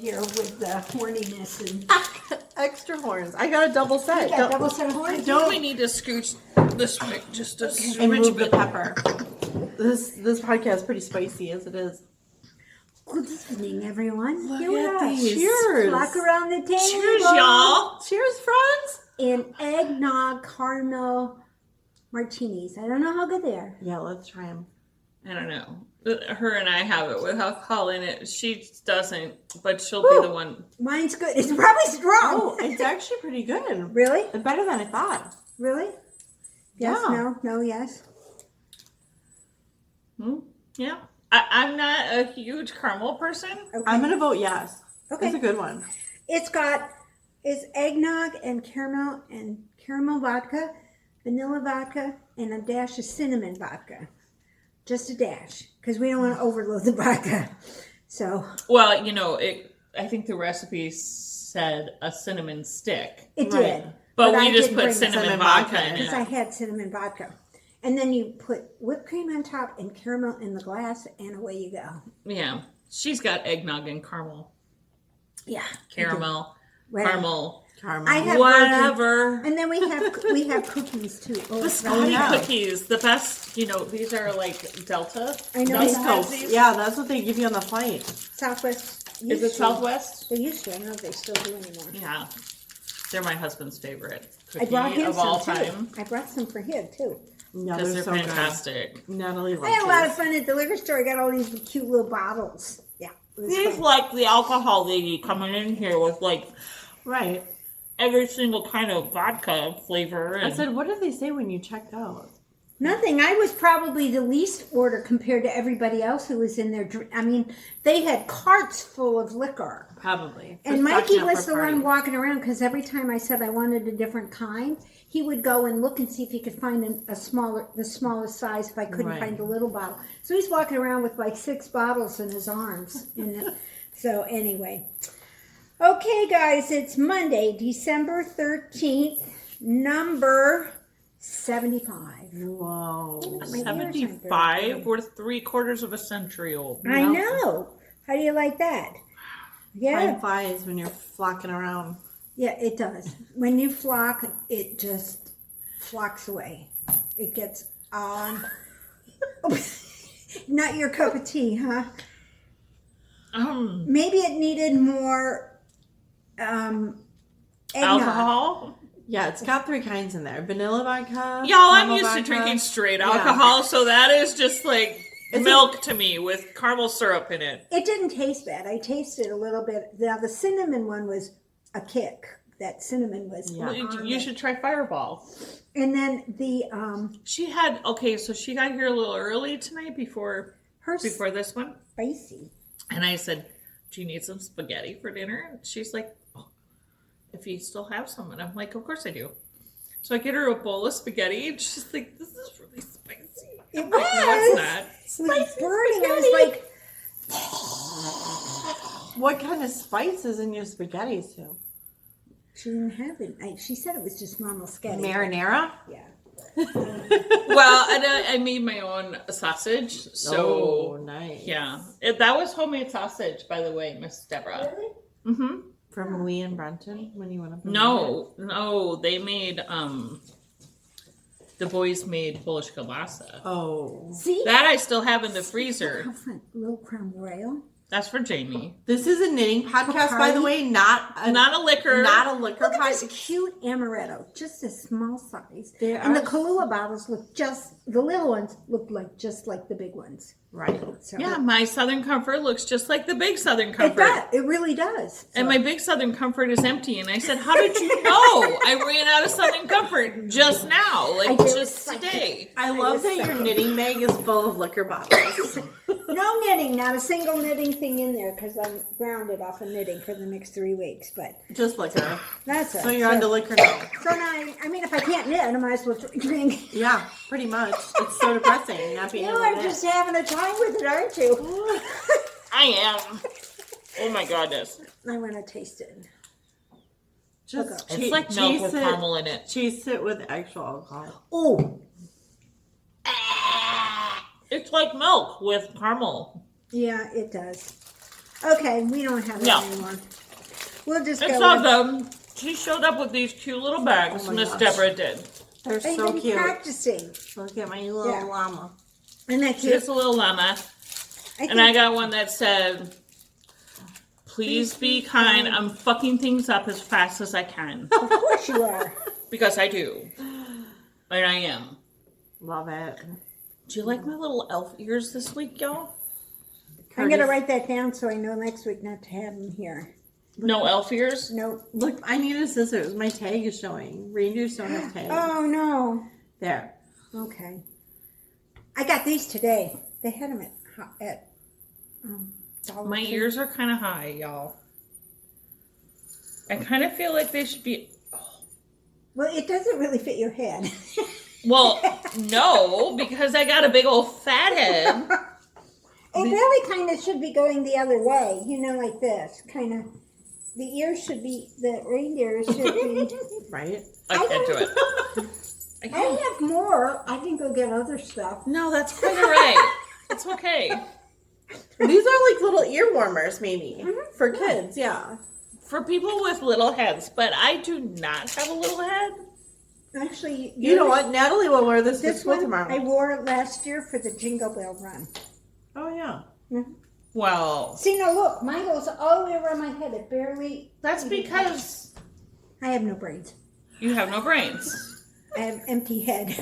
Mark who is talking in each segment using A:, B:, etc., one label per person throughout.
A: here with the horniness and
B: extra horns. I got a double set.
A: you got double set of horns.
B: Don't
C: We need to scooch this way just a
B: and
C: smidge
B: move the
C: bit.
B: pepper. This podcast is pretty spicy as it is.
A: Good evening, everyone.
C: Look
A: Here we
C: at
A: are.
C: these.
B: Cheers.
A: Flock around the table.
C: Cheers, y'all.
B: Cheers, friends.
A: And eggnog caramel martinis. I don't know how good they are.
B: Yeah, let's try them.
C: I don't know. Her and I have it with alcohol in it. She doesn't, but she'll be the one.
A: Mine's good. It's probably strong.
B: Oh, it's actually pretty good.
A: Really?
B: Better than I thought.
A: Really? Yes,
B: Yeah.
A: no, yes.
C: Yeah. I'm not a huge caramel person.
A: Okay.
B: I'm gonna vote yes.
A: Okay.
B: It's a good one.
A: It's eggnog and caramel vodka, vanilla vodka, and a dash of cinnamon vodka. Just a dash, because we don't want to overload the vodka. So
C: Well, you know, I think the recipe said a cinnamon stick.
A: it
B: Right.
A: did.
C: But
A: I
C: we just
A: did
C: put
A: bring
C: cinnamon
B: vodka
C: vodka
B: in
C: in
A: because I
C: it.
A: had cinnamon vodka. And then you put whipped cream on top and caramel in the glass, and away you go.
C: Yeah. She's got eggnog and caramel.
A: Yeah.
C: Caramel.
A: Well,
C: Caramel.
B: Caramel.
A: I have
C: Whatever.
A: And then we have cookies too. Oh,
C: The Scotty
B: yeah.
C: cookies, the best, you know, these are like Delta.
A: I know.
B: Nice
A: that.
B: Coke. Yeah, that's what they give you on the flight.
A: Southwest.
C: Is
A: used
C: it
A: to.
C: Southwest?
A: They used to. I don't know if they still do anymore.
C: Yeah. They're my husband's favorite
A: I brought
C: cookie
A: him
C: of all
A: some
C: time.
A: too. I brought some for him too.
B: Yeah,
C: Because they're
B: so good.
C: fantastic.
B: Natalie loves
A: I had a lot of
B: these.
A: fun at the liquor store. I got all these cute little bottles. Yeah. It was
C: These
A: fun.
C: like the alcohol lady coming in here with like
B: Right.
C: every single kind of vodka flavor.
B: I
C: And
B: said, what did they say when you checked out?
A: Nothing. I was probably the least order compared to everybody else who was in there. I mean, they had carts full of liquor.
B: Probably.
A: And
B: For
A: Mikey
B: stocking up
A: was
B: for
A: the one
B: parties.
A: walking around because every time I said I wanted a different kind, he would go and look and see if he could find the smallest size if I couldn't
B: Right.
A: find the little bottle. So he's walking around with like 6 bottles in his arms. So anyway. Okay, guys, it's Monday, December 13th, number 75.
B: Whoa.
A: My ears aren't very
C: 75,
A: good.
C: we're 3/4 of a century old.
A: I know. How do you like that? Yeah.
B: Time flies when you're flocking around.
A: Yeah, it does. When you flock, it just flocks away. It gets on. Not your cup of tea, huh? Maybe it needed more eggnog.
C: Alcohol?
B: Yeah, it's got 3 kinds in there. Vanilla vodka.
C: Y'all, I'm
B: caramel
C: used to
B: vodka.
C: drinking straight alcohol, so that is just like milk to me with caramel syrup in it.
A: It didn't taste bad. I tasted a little bit. Now the cinnamon one was a kick. That cinnamon was.
B: Yeah.
C: Well, you should try Fireball.
A: And then the
C: She had, okay, so she got here a little early tonight before
A: her
C: this one.
A: spicy.
C: And I said, do you need some spaghetti for dinner? And she's like, oh, if you still have some. And I'm like, of course I do. So I get her a bowl of spaghetti, and she's like, this is really spicy.
A: It
C: I'm like, no, it's not.
A: It was burning. I was like,
B: What kind of spice is in your spaghetti soup?
A: she didn't have it. She said it was just normal spaghetti.
B: Marinara?
A: Yeah.
C: Well, and I made my own sausage. So,
B: Oh, nice.
C: yeah. That was homemade sausage, by the way, Miss Deborah.
A: Really?
C: Mm-hmm.
B: From Lee and Brenton when you went up?
C: No, they made, the boys made Polish kielbasa.
B: Oh.
A: See?
C: That I still have in the freezer.
A: Different little creme royal.
C: That's for Jamie.
B: This is a knitting podcast, by the way, not a
C: liquor.
B: Not a liquor
A: Look at this
B: podcast.
A: cute amaretto, just a small size.
B: They
A: And the
B: are-
A: Kahlua bottles look the little ones look just like the big ones.
B: Right.
A: So
C: Yeah, my Southern Comfort looks just like the big Southern
A: it
C: Comfort.
A: does. It really does.
C: And my big Southern Comfort is empty. And I said, how did you know? I ran out of Southern Comfort just now, like
A: I
C: just
A: like
C: today.
B: I love that your knitting bag is full of liquor bottles.
A: No knitting, not a single knitting thing in there because I'm grounded off of knitting for the next 3 weeks. But
B: Just liquor.
A: that's it.
B: So you're on to liquor now.
A: So now, I mean, if I can't knit, I might as well drink.
B: Yeah, pretty much. It's so depressing not being
A: You
B: able to
A: are
B: knit.
A: just having a time with it, aren't you?
C: I am. Oh my goodness.
A: I want to taste it.
B: Just
C: It's like milk with caramel in it.
B: Chase it with actual alcohol.
A: Oh,
C: It's like milk with caramel.
A: yeah, it does. Okay, we don't have
C: No.
A: that anymore. We'll just
C: It's
A: go
C: all
A: with...
C: good. She showed up with these cute little bags.
B: Oh my
C: Miss
B: gosh.
C: Deborah did.
B: They're
A: I've
B: so
A: been
B: cute.
A: practicing.
B: Look at my little
A: Yeah.
B: llama.
A: Isn't that cute?
C: Just a little llama. And I got one that said, please be kind. I'm fucking things up as fast as I can.
A: Of course you are.
C: Because I do. And I am.
B: Love it.
C: Do you like my little elf ears this week, y'all?
A: I'm going to write that down so I know next week not to have them here.
C: No elf ears?
A: Nope.
B: Look, I needed scissors. My tag is showing. Reindeers don't have tags.
A: Oh, no.
B: There.
A: Okay. I got these today. They had them at Dollar
C: My
A: Tree.
C: ears are kind of high, y'all. I kind of feel like they should be...
A: Well, it doesn't really fit your head.
C: Well, no, because I got a big old fat head.
A: It really kind of should be going the other way, like this. Kind of. The ears should be, the reindeers should be.
B: Right?
C: I can't do it. I
A: I
C: can't.
A: have more. I can go get other stuff.
C: No, that's quite all right. It's okay.
B: These are like little ear warmers, maybe. For kids, yeah.
C: For people with little heads, but I do not have a little head.
A: Actually,
B: You know what? Natalie will wear this to
A: This
B: school
A: one
B: tomorrow.
A: I wore it last year for the Jingle Bell Run.
B: Oh, yeah.
C: Well,
A: See, now look, mine goes all the way around my head. It barely.
C: that's because
A: I have no brains.
C: you have no brains.
A: I have empty head.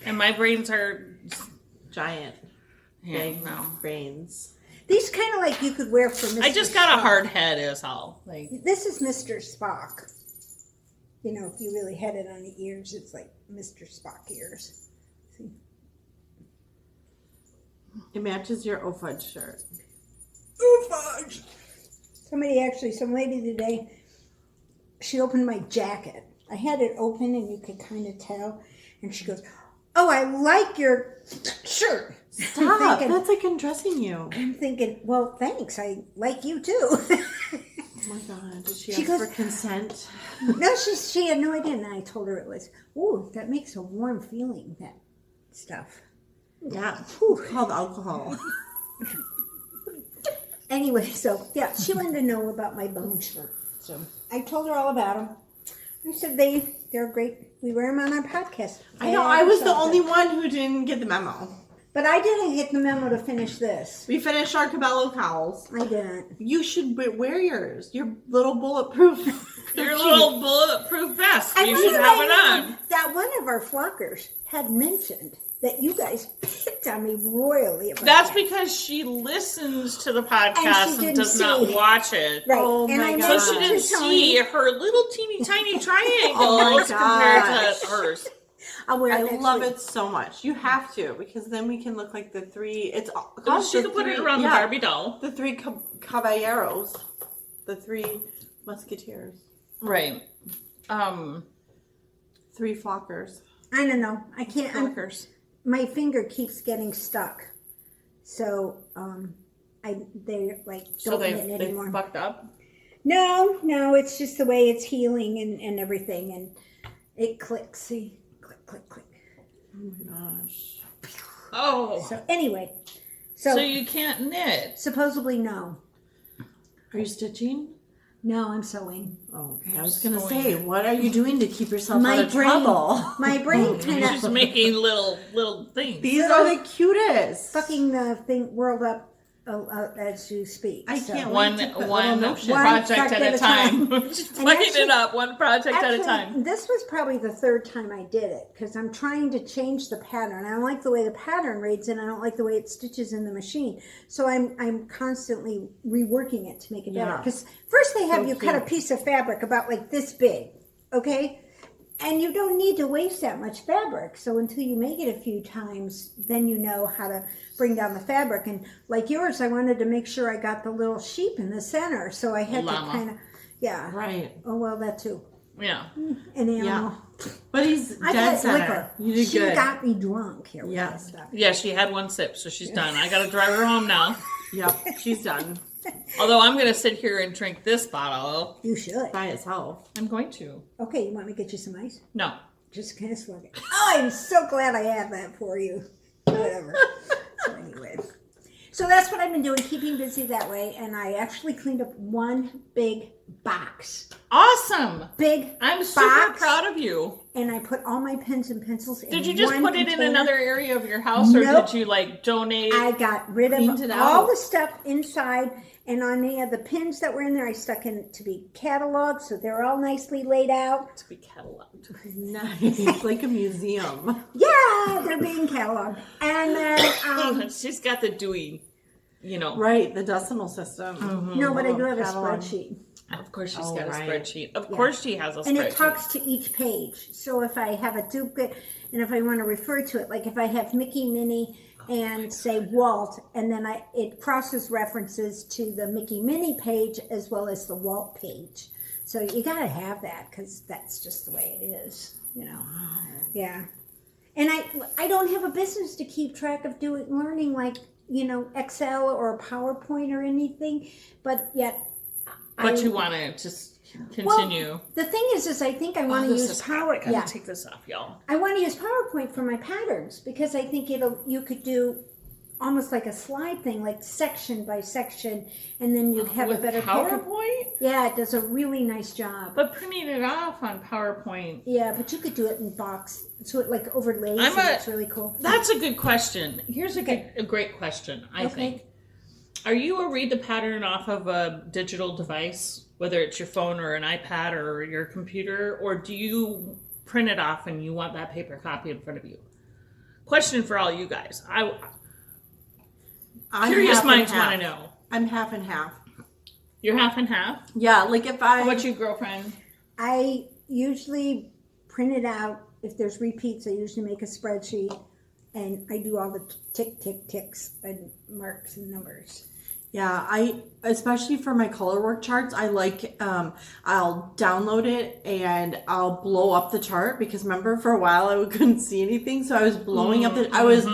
C: And my brains are...
B: Giant.
C: Yeah,
B: Big
C: no.
B: brains.
A: These kind of like you could wear for Mr.
C: I just got a
A: Spock.
C: hard head is all. Like,
A: This is Mr. Spock. If you really had it on the ears, it's like Mr. Spock ears. See?
B: It matches your Ofudge shirt.
A: Fudge! Some lady today, she opened my jacket. I had it open and you could kind of tell. And she goes, "Oh, I like your shirt."
B: Stop. That's like undressing you.
A: I'm thinking, well, thanks. I like you too.
B: Oh my God. Did she
A: She
B: ask
A: goes-
B: for consent?
A: No, she had no idea. And I told her it was, ooh, that makes a warm feeling, that stuff.
B: Yeah. It's called alcohol.
A: Anyway, so, yeah, she wanted to know about my bone shirt. So I told her all about them. I said they're great. We wear them on our podcast.
B: I know. I was the only one who didn't get the memo.
A: But I didn't get the memo to finish this.
B: We finished our Cabello cowls.
A: I didn't.
B: You should wear yours. Your little bulletproof.
C: your little bulletproof vest.
A: I
C: You
A: wonder
C: should have
A: why
C: it on.
A: that one of our flockers had mentioned that you guys picked on me royally about
C: That's
A: that.
C: because she listens to the
A: And
C: podcast
A: she
C: and,
A: didn't
C: does not
A: see.
C: watch it.
A: Right.
B: Oh
A: and
B: my
A: I
B: God.
C: So she
A: mentioned
C: didn't
A: to Tony,
C: see her little teeny tiny triangles
B: Oh my
C: compared
B: gosh.
C: to hers.
A: I'll wear
B: I
A: it next
B: love
A: week.
B: it so much. You have to, because then we can look like the three. It's
C: Oh,
B: called
C: she
B: the
C: could put it
B: three-
C: around
B: yeah,
C: the Barbie doll.
B: The three caballeros, the three musketeers,
C: Right.
B: three flockers.
A: I don't know. I can't.
C: Flockers.
A: My finger keeps getting stuck. So, they're like,
C: So
A: don't
C: they
A: knit anymore.
C: fucked up.
A: No, it's just the way it's healing and everything. And it clicks. See? Click, click, click.
B: Oh my gosh.
C: Oh.
A: So, anyway.
C: So you can't knit.
A: Supposedly, no.
B: Are you stitching?
A: No, I'm sewing.
B: Oh, okay. I was gonna
C: Sewing.
B: say, what are you doing to keep yourself
A: My
B: out of
A: brain-
B: trouble?
A: My brain kind
C: She's
A: of
C: making little things.
B: These are the cutest.
A: fucking the thing whirled up as you speak.
B: I
A: so.
B: can't
C: One
B: wait to put
C: one
B: little notions.
C: project at a time. Just
A: And
C: fucking
A: actually-
C: it up one project at a
A: Actually,
C: time.
A: this was probably the third time I did it because I'm trying to change the pattern. I don't like the way the pattern reads, and I don't like the way it stitches in the machine. So I'm constantly reworking it to make it better.
B: Yeah.
A: Because first they have
B: So
A: you cut a
B: cute.
A: piece of fabric about like this big, okay? And you don't need to waste that much fabric. So until you make it a few times, then you know how to bring down the fabric. And like yours, I wanted to make sure I got the little sheep in the center. So I had
C: Llama.
A: to kind of, yeah.
B: Right.
A: Oh, well, that too.
C: Yeah.
A: An animal.
B: Yeah. But he's
A: I
B: dead
A: had
B: center.
A: liquor.
B: You did
A: She
B: good.
A: got me drunk here with
B: Yeah.
A: that stuff.
C: Yeah, she had one sip, so she's done. I gotta drive her home now.
B: Yep, she's done
C: Although I'm gonna sit here and drink this bottle.
A: You should.
B: by itself.
C: I'm going to.
A: Okay, you want me to get you some ice?
C: No.
A: Just kind of slug it. Oh, I'm so glad I had that for you. Whatever. So anyway. So that's what I've been doing, keeping busy that way. And I actually cleaned up one big box.
C: Awesome.
A: Big
C: I'm super
A: box.
C: proud of you.
A: And I put all my pens and pencils in
C: Did you just
A: one
C: put it in
A: container.
C: another area of your house, or
A: Nope.
C: did you like donate?
A: I got rid
B: Cleaned
A: of
B: it
A: all
B: out.
A: the stuff inside, and on any of the pins that were in there, I stuck in to be cataloged, so they're all nicely laid out.
C: To be cataloged.
B: Nice. Like a museum.
A: Yeah, they're being cataloged. And then,
C: She's got the Dewey,
B: Right, the decimal system.
A: no, but I do have a
B: Catalog.
A: spreadsheet.
C: Of course, she's
B: Oh,
C: got a
B: right.
C: spreadsheet. Of course, she has a
A: And
C: spreadsheet.
A: it talks to each page. So if I have a duplicate, and if I want to refer to it, like if I have Mickey, Minnie, and say Walt, and then it crosses references to the Mickey Minnie page as well as the Walt page. So you got to have that because that's just the way it is, Yeah. And I don't have a business to keep track of learning like, Excel or PowerPoint or anything, but yet.
C: But you want to just continue.
A: Well, the thing is I think I want to
C: this
A: use
C: is hot. I gotta
A: Yeah.
C: take this off, y'all.
A: I want to use PowerPoint for my patterns because I think you could do almost like a slide thing, like section by section, and then you'd have
C: With
A: a better
C: PowerPoint?
A: Yeah, it does a really nice job.
C: But printing it off on PowerPoint.
A: Yeah, but you could do it in box, so it like overlays, and it's really cool.
C: That's a good question. Here's a great question, I think. Are you a read the pattern off of a digital device, whether it's your phone or an iPad or your computer, or do you print it off and you want that paper copy in front of you? Question for all you guys. Curious minds want to know.
B: I'm half and half.
C: You're half and half?
B: Yeah, like if I...
C: How about you, girlfriend?
A: I usually print it out. If there's repeats, I usually make a spreadsheet, and I do all the ticks and marks and numbers.
B: Yeah, especially for my color work charts, I like, I'll download it and I'll blow up the chart because remember for a while I couldn't see anything. So I was blowing up I was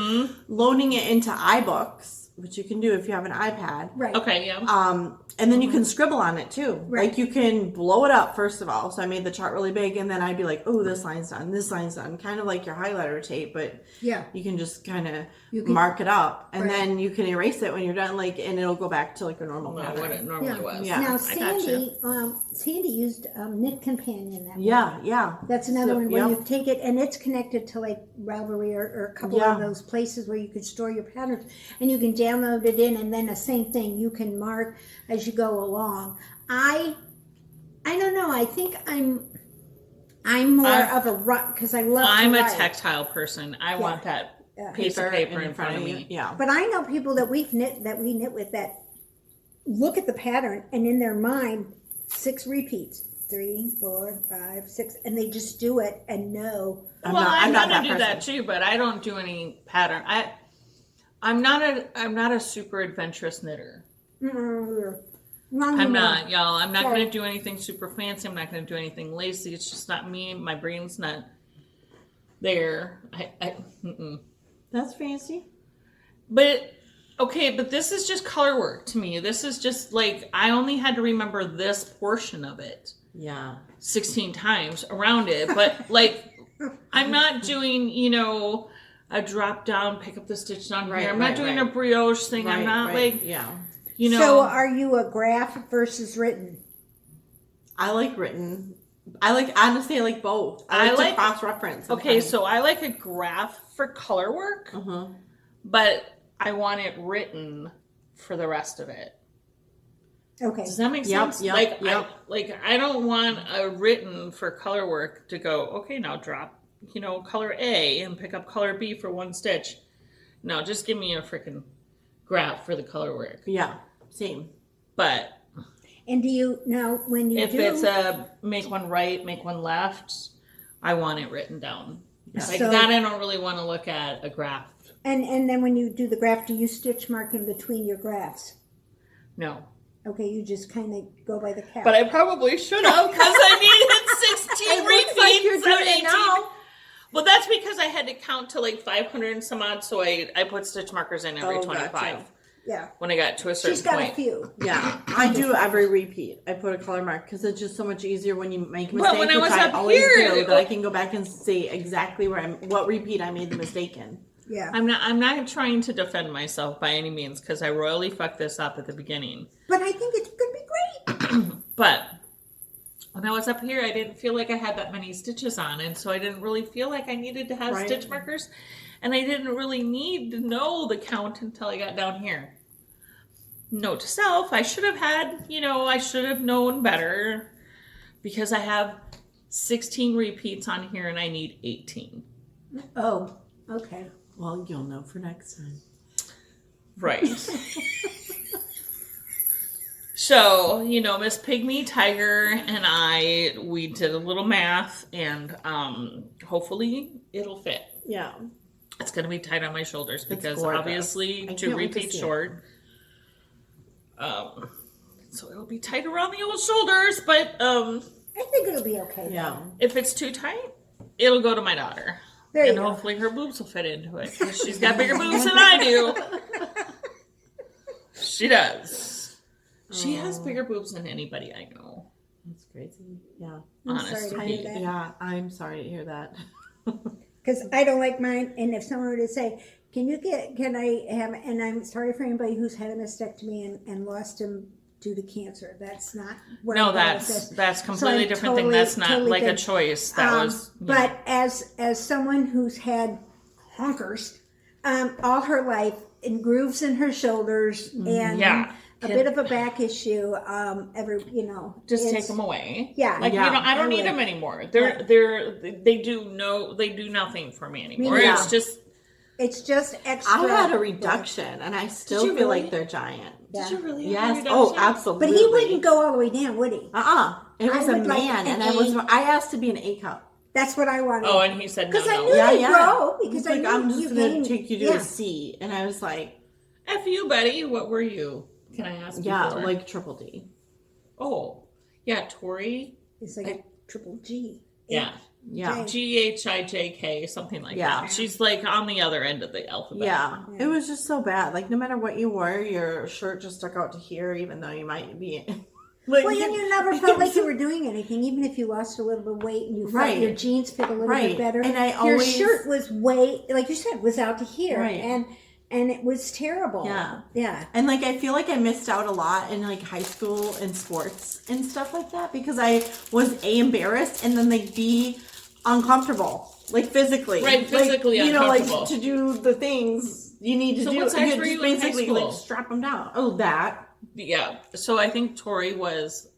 B: loading it into iBooks, which you can do if you have an iPad.
A: Right.
C: Okay, yeah.
B: And then you can scribble on it too.
A: Right.
B: Like you can blow it up first of all. So I made the chart really big and then I'd be like, oh, this line's done. Kind of like your highlighter tape, but
A: Yeah.
B: you can just kind of mark it up and then you can erase it when you're done, like, and it'll go back to like a normal pattern.
C: What it normally was.
B: Yeah.
A: Now
C: I
A: Sandy used Knit Companion.
B: Yeah.
A: That's another
B: So,
A: one where
B: yep.
A: you take it and it's connected to like Ravelry or a couple of those places where you could store your patterns and you can download it in, and then the same thing you can mark as you go along. I don't know. I think I'm more of a because I love.
C: I'm
A: to
C: a
A: write.
C: tactile person. I want that piece of paper in front of me.
B: Yeah.
A: But I know people that we knit with that look at the pattern and in their mind 6 repeats, 3, 4, 5, 6, and they just do it and know.
C: I'm
B: not
C: gonna
B: that
C: do
B: person.
C: that too, but I don't do any pattern. I'm not a super adventurous knitter. I'm not, y'all. I'm not
A: Sorry.
C: gonna do anything super fancy. I'm not gonna do anything lacy. It's just not me. My brain's not there.
B: That's fancy.
C: But okay, but this is just color work to me. This is just like I only had to remember this portion of it
B: Yeah.
C: 16 times around it. But like I'm not doing, a drop down, pick up the stitch down here. I'm not doing a brioche thing. I'm not
B: yeah.
A: So are you a graph versus written?
B: I like written. I like both. I like to cross reference.
C: Okay, so I like a graph for color work, but I want it written for the rest of it.
A: Okay.
C: Does that make sense? I don't want a written for color work to go, okay, now drop, color A and pick up color B for one stitch. No, just give me a freaking graph for the color work.
B: Yeah, same.
C: But
A: And do you now when you
C: if it's a make one right, make one left, I want it written down. Like
A: So-
C: that I don't really want to look at a graph.
A: and then when you do the graph, do you stitch mark in between your graphs?
C: No.
A: Okay, you just kind of go by the cap.
C: But I probably should have because I needed 16
B: It
C: repeats.
B: looks like you're doing
C: of
B: it
C: 18.
B: now.
C: Well, that's because I had to count to like 500 and some odd, so I put stitch markers in every 25
B: gotcha.
A: Yeah.
C: when I got to a certain
A: She's got
C: point.
A: a few.
B: Yeah, I do every repeat. I put a color mark because it's just so much easier when you make a mistake,
C: But when I
B: which
C: was
B: I
C: up
B: always
C: here,
B: do, that I can go back and see exactly what repeat I made the mistake in.
A: Yeah.
C: I'm not trying to defend myself by any means because I royally fucked this up at the beginning.
A: But I think it's going to be great.
C: But when I was up here, I didn't feel like I had that many stitches on, and so I didn't really feel like I needed to have stitch markers, and I didn't really need to know the count until I got down here. Note to self, I should have had, I should have known better because I have 16 repeats on here and I need 18.
A: Oh, okay.
B: Well, you'll know for next time.
C: Right. So, Miss Pygmy, Tiger, and we did a little math, and hopefully it'll fit.
B: Yeah.
C: It's going to be tight on my shoulders because
B: gorgeous.
C: obviously 2 repeats short. So it'll be tight around the old shoulders, but
A: I think it'll be okay.
B: Yeah.
C: if it's too tight, it'll go to my daughter.
A: There you
C: And
A: go.
C: hopefully her boobs will fit into it because she's got bigger boobs than I do. She does. She has bigger boobs than anybody I know.
B: That's crazy. Yeah.
A: I'm sorry
C: Honestly.
A: to hear that.
B: Yeah, I'm sorry to hear that.
A: Because I don't like mine, and if someone were to say, can I have, and I'm sorry for anybody who's had a mastectomy and lost him due to cancer. That's not where
C: No,
A: I'm going with this.
C: that's
A: So
C: completely
A: I'm
C: different thing.
A: totally-
C: That's not
A: totally
C: like a
A: good.
C: choice. That was.
A: But as someone who's had honkers all her life, and grooves in her shoulders, and
C: Yeah.
A: a bit of a back issue,
C: Just
A: it's-
C: take them away.
A: Yeah.
C: Like
B: Yeah,
C: I don't
A: I
C: need
A: would.
C: them anymore. They do nothing for me anymore.
A: neither.
C: It's just.
A: It's just extra.
B: I had a reduction, and I still
C: you
B: feel
C: really?
B: like they're giant.
A: Yeah.
C: Did you really?
B: Yes.
C: Have a
B: Oh,
C: reduction?
B: absolutely.
A: But he wouldn't go all the way down, would he?
B: It was
A: I
B: a
A: would like
B: man,
A: an
B: and
A: A.
B: I asked to be an A cup.
A: That's what I wanted.
C: Oh, and he said no.
A: Because I knew
C: no.
A: they'd grow. Because
B: He's
A: I
B: like,
A: knew
B: I'm
A: you
B: just gonna
A: gained-
B: take you to
A: yeah.
B: a C, and I was like,
C: F you, buddy. What were you? Can I ask?
B: yeah,
C: before?
B: like triple D.
C: Oh, yeah, Tori.
A: It's like a triple G.
C: Yeah.
B: Yeah.
C: GHIJK, something like
B: Yeah.
C: that. She's like on the other end of the alphabet.
B: Yeah, it was just so bad. Like, no matter what you wore, your shirt just stuck out to here, even though you might be. Like,
A: Well, and you never felt like you were doing anything, even if you lost a little bit of weight and you felt
B: Right.
A: your jeans fit a little
B: Right.
A: bit better.
B: And I
A: your
B: always-
A: shirt was like you said, was out to here,
B: Right.
A: and it was terrible.
B: Yeah.
A: Yeah.
B: And like, I feel like I missed out a lot in like high school and sports and stuff like that because I was embarrassed and then like B, uncomfortable, like physically,
C: Right, physically
B: like, like
C: uncomfortable.
B: to do the things you need to
C: So
B: do.
C: what size
B: you
C: were
B: just
C: you in high
B: basically
C: school?
B: like strap them down. Oh, that.
C: Yeah. So I think Tori was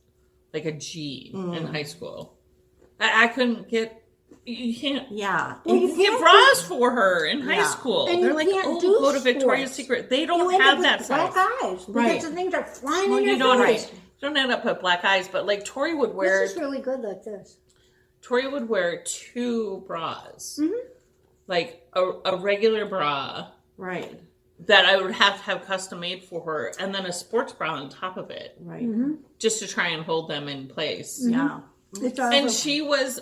C: like a G in high school. I couldn't get. You can't.
B: Yeah.
A: Well, you
C: Get
A: can't
C: bras for her in high
B: Yeah.
C: school.
A: And
C: They're
A: you
C: like,
A: can't
C: oh,
A: do
C: go to Victoria's
A: sports.
C: Secret. They
A: You
C: don't
A: end
C: have
A: up
C: that
A: with
C: size.
A: black eyes because
B: Right.
A: the things are flying
C: Well,
A: in your
C: you don't.
A: face.
C: You don't end up with black eyes, but like Tori would wear.
A: This is really good like this.
C: Tori would wear 2 bras,
A: Mhm.
C: like a regular bra
B: Right.
C: that I would have to have custom made for her, and then a sports bra on top of it,
B: Right.
A: Mm-hmm.
C: just to try and hold them in place.
B: Yeah.
A: It's
C: And
A: awesome.
C: she was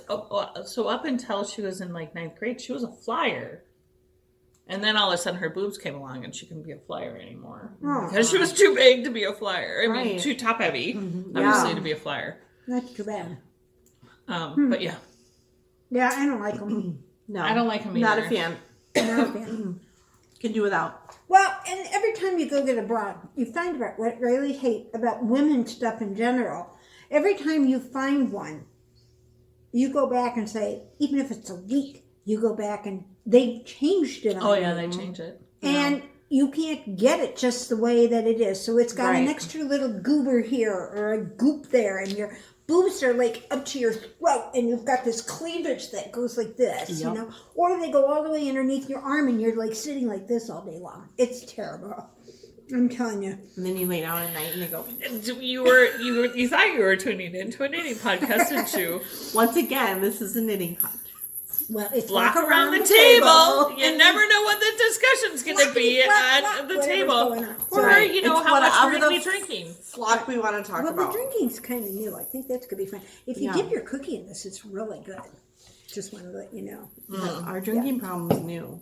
C: so up until she was in like 9th grade, she was a flyer. And then all of a sudden her boobs came along and she couldn't be a flyer anymore
A: Oh.
C: because she was too big to be a flyer. I mean,
B: Right.
C: too top heavy,
B: Mhm.
C: obviously,
B: Yeah.
C: to be a flyer.
A: Not too bad.
C: But yeah,
A: Yeah, I don't like them.
B: No.
C: I don't like him
B: Not a
C: either.
B: fan.
A: Not a fan.
B: Can do without.
A: Well, and every time you go get a bra, you find out what I really hate about women stuff in general. Every time you find one, you go back and say, even if it's a week, you go back and they changed it on
C: Oh yeah,
A: you.
C: they change it.
A: And you can't get it just the way that it is. So it's got an
B: Right.
A: extra little goober here or a goop there, and your boobs are like up to your throat, and you've got this cleavage that goes like this, you
B: Yep.
A: know, or they go all the way underneath your arm, and you're like sitting like this all day long. It's terrible. I'm telling you.
B: And then you lay down at night and they go,
C: You thought you were tuning into a knitting podcast, didn't you?
B: once again, this is a knitting podcast.
A: Well, it's
C: Block
A: like
C: around the table. You
A: and
C: never know what the discussion's going to be at the
A: whatever's
C: table.
A: going on.
C: Or,
B: Right.
C: you know,
B: It's
C: how much
B: whatever
C: we're going
B: the
C: to be drinking.
B: Flock we want to talk
A: Well,
B: about.
A: the drinking's kind of new. I think that's going to be fun. If you
B: Yeah.
A: dip your cookie in this, it's really good. Just want to let you know.
B: Our drinking problem is new.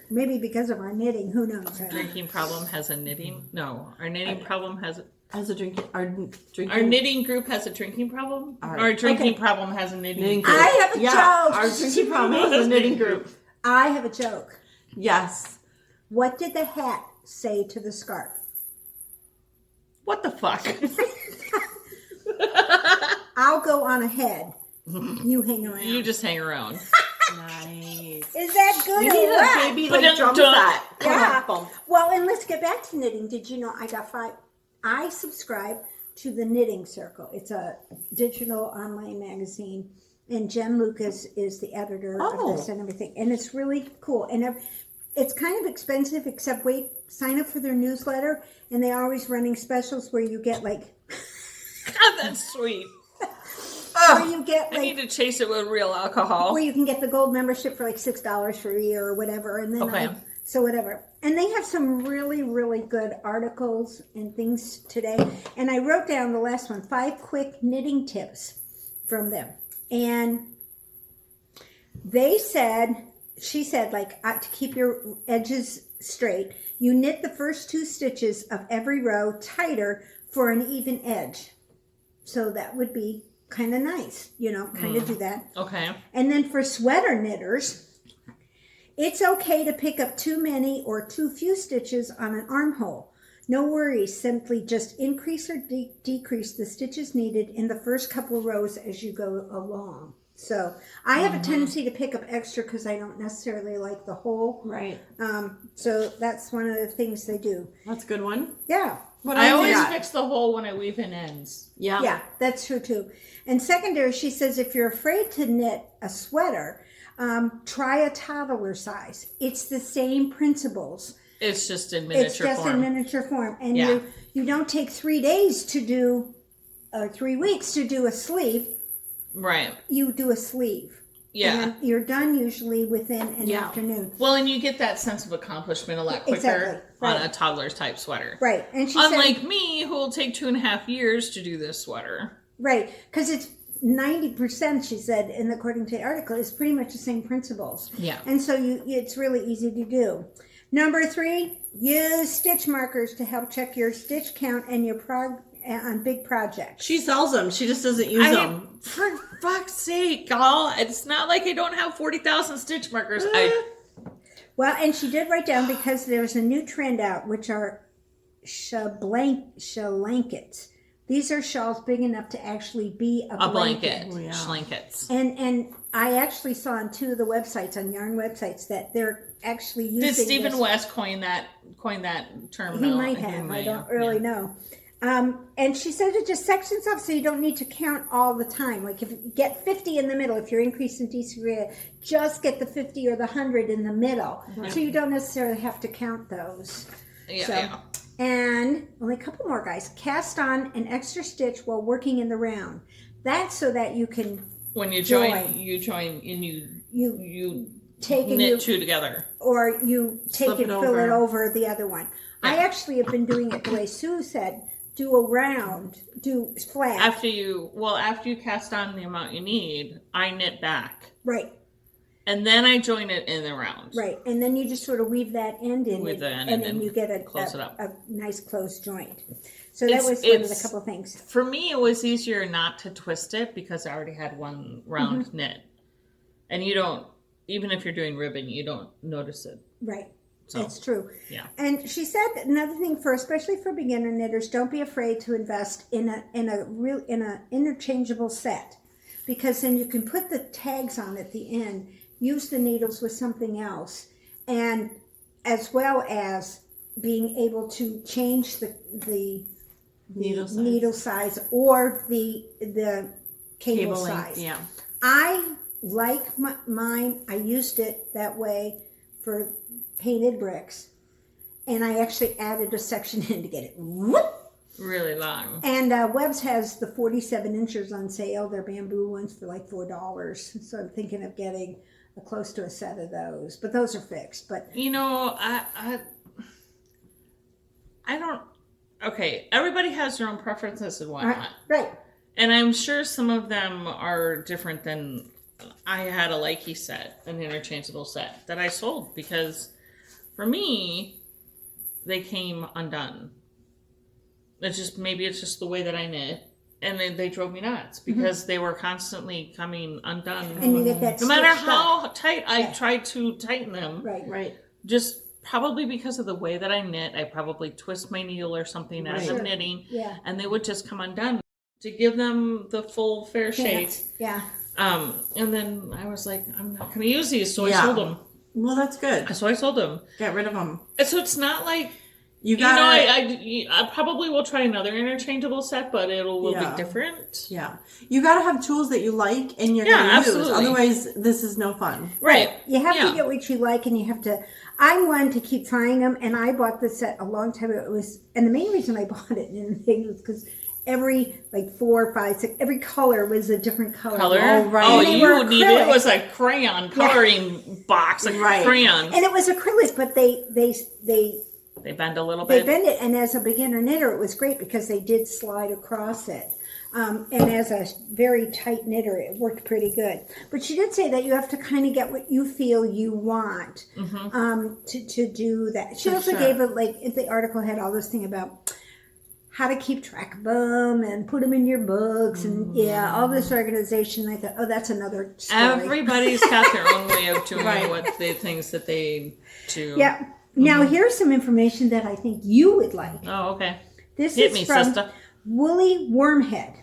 A: Maybe because of our knitting, who knows?
C: Drinking problem has a knitting. No, our knitting problem has.
B: As a drinking, our drinking,
C: Our knitting group has a drinking problem.
B: All right.
C: Our drinking
A: Okay.
C: problem has a knitting
B: knitting
C: group.
B: group.
A: I have a
B: yeah,
A: joke.
B: our drinking problem is a knitting group.
A: I have a joke.
B: Yes.
A: What did the hat say to the scarf?
C: What the fuck?
A: I'll go on ahead. You hang around.
C: You just hang around.
B: Nice.
A: Is that good
B: We
A: or
B: need
A: what?
B: a baby
C: But
B: like drum
C: don't-
B: set.
A: Yeah.
B: Boom.
A: Well, and let's get back to knitting. Did you know I subscribe to the Knitting Circle. It's a digital online magazine, and Jen Lucas is the editor of this and everything. And it's really cool. And it's kind of expensive, except sign up for their newsletter, and they're always running specials where you get like...
C: God, that's sweet.
A: Where you get
C: I need to chase it with real alcohol.
A: where you can get the gold membership for like $6 for a year or whatever, and then
C: Okay.
A: so whatever. And they have some really, really good articles and things today. And I wrote down the last one, 5 quick knitting tips from them. And she said, like, to keep your edges straight, you knit the first 2 stitches of every row tighter for an even edge. So that would be kind of nice, kind of do that.
C: Okay.
A: And then for sweater knitters, it's okay to pick up too many or too few stitches on an armhole. No worries, simply just increase or decrease the stitches needed in the first couple of rows as you go along. So I have a tendency to pick up extra because I don't necessarily like the hole.
B: Right.
A: So that's one of the things they do.
B: That's a good one.
A: Yeah.
B: What
C: I
B: else you
C: always
B: got?
C: fix the hole when I weave in ends.
B: Yeah.
A: Yeah, that's true too. And secondary, she says if you're afraid to knit a sweater, try a toddler size. It's the same principles.
C: It's just in miniature
A: It's just
C: form.
A: in miniature form. And
C: Yeah.
A: you don't take 3 days to do, or 3 weeks to do a sleeve.
C: Right.
A: You do a sleeve.
C: Yeah.
A: And then you're done usually within an afternoon.
C: Well, and you get that sense of accomplishment a lot quicker
A: Exactly, right.
C: on a toddler's type sweater.
A: Right. And she
C: Unlike
A: said,
C: me, who will take 2.5 years to do this sweater.
A: right, because it's 90%, she said, and according to the article, is pretty much the same principles.
C: Yeah.
A: And so it's really easy to do. Number 3, use stitch markers to help check your stitch count and your on big projects.
B: She sells them. She just doesn't use them.
C: For fuck's sake, y'all. It's not like I don't have 40,000 stitch markers.
A: Well, and she did write down because there's a new trend out, which are blankets. These are shawls big enough to actually be a blanket.
C: Oh, yeah. Schlankets.
A: And I actually saw on 2 of the websites, on yarn websites, that they're actually using
C: Did Stephen
A: this.
C: West coin that term?
A: He
C: No,
A: might have. I don't really know. And she said it just sections off so you don't need to count all the time. Like if you get 50 in the middle, if you're increasing decreasing, just get the 50 or the 100 in the middle. So you don't necessarily have to count those.
C: Yeah,
A: So,
C: yeah.
A: And only a couple more, guys. Cast on an extra stitch while working in the round. That's so that you can
C: When you join, you join and you
A: take and
C: knit
A: you,
C: 2 together.
A: or you take
B: Flip
A: and
B: it
A: fill it
B: over.
A: over the other one. I actually have been doing it the way Sue said. Do a round, do flat.
C: After you cast on the amount you need, I knit back.
A: Right,
C: And then I join it in the round.
A: right. And then you just sort of weave that end in.
C: With the end,
A: and
C: and
A: then
C: then
A: you get
C: close it up.
A: a nice closed joint. So that was one of the
C: It's-
A: couple things.
C: For me, it was easier not to twist it because I already had one round
A: Mm-hmm.
C: knit. And you don't, even if you're doing ribbon, you don't notice it.
A: Right.
C: So,
A: It's true.
C: yeah.
A: And she said that another thing especially for beginner knitters, don't be afraid to invest in a interchangeable set, because then you can put the tags on at the end, use the needles with something else, and as well as being able to change the needle size or the cable size.
B: Yeah.
A: I like mine. I used it that way for painted bricks, and I actually added a section in to get it whoop.
C: Really long.
A: And Webb's has the 47 inches on sale. They're bamboo ones for like $4. So I'm thinking of getting close to a set of those, but those are fixed. But
C: You know, I don't. Okay, everybody has their own preferences and whatnot,
A: right,
C: and I'm sure some of them are different than. I had a likey set, an interchangeable set that I sold because, for me, they came undone. It's just maybe it's just the way that I knit, and then they drove me nuts because they were constantly coming undone.
A: And you get that
C: No matter
A: stitched
C: how
A: up.
C: tight I tried to tighten them,
A: Right.
B: Right.
C: just probably because of the way that I knit, I probably twist my needle or something as
B: Right.
C: I'm knitting,
A: Yeah.
C: and they would just come undone to give them the full fair shake.
A: Yeah.
C: And then I was like, I'm not going to use these, so I
B: Yeah.
C: sold them.
B: Well, that's good.
C: So I sold them.
B: Get rid of them.
C: And so it's not like,
B: You got
C: I probably will try another interchangeable set, but will
B: Yeah.
C: be different.
B: Yeah. You got to have tools that you like and you're
C: Yeah,
B: going to use.
C: absolutely.
B: Otherwise, this is no fun.
C: Right.
A: You have
C: Yeah.
A: to get what you like, and you have to. I'm one to keep trying them, and I bought this set a long time ago. And the main reason I bought it in things was because every 4, 5, 6, every color was a different color.
B: Oh, right.
C: Oh,
A: And they
C: you
A: were
C: would need it. It
A: acrylic.
C: was a crayon coloring box of
B: Right.
C: crayons.
A: And it was acrylics, but they
C: They bend a little
A: They
C: bit.
A: bend it, and as a beginner knitter, it was great because they did slide across it. And as a very tight knitter, it worked pretty good. But she did say that you have to kind of get what you feel you want to do that. She
B: For
A: also
B: sure.
A: gave it, the article had all this thing about how to keep track of them and put them in your books and all this organization. I thought, oh, that's another story.
C: Everybody's got their own way of doing
B: Right.
C: what they things that they do.
A: Yeah. Now, here's some information that I think you would like.
C: Oh, okay.
A: This
C: Hit
A: is
C: me,
A: from
C: sister.
A: Woolly Wormhead.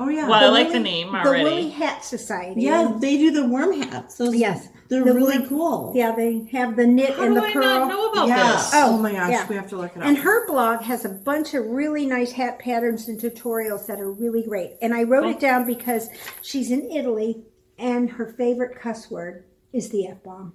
B: Oh, yeah.
C: Well, I like the
A: Woolly-
C: name
A: The
C: already.
A: Woolly Hat Society.
B: Yeah, they do the worm hats. Those,
A: Yes.
B: They're
A: The
B: really
A: worm-
B: cool.
A: Yeah, they have the knit
C: How
A: and
C: do
A: the
C: I
A: pearl.
C: not know about
B: Yeah.
C: this?
B: Oh, my gosh.
A: yeah.
B: We have to look it up.
A: And her blog has a bunch of really nice hat patterns and tutorials that are really great. And I wrote it down because she's in Italy and her favorite cuss word is the F-bomb.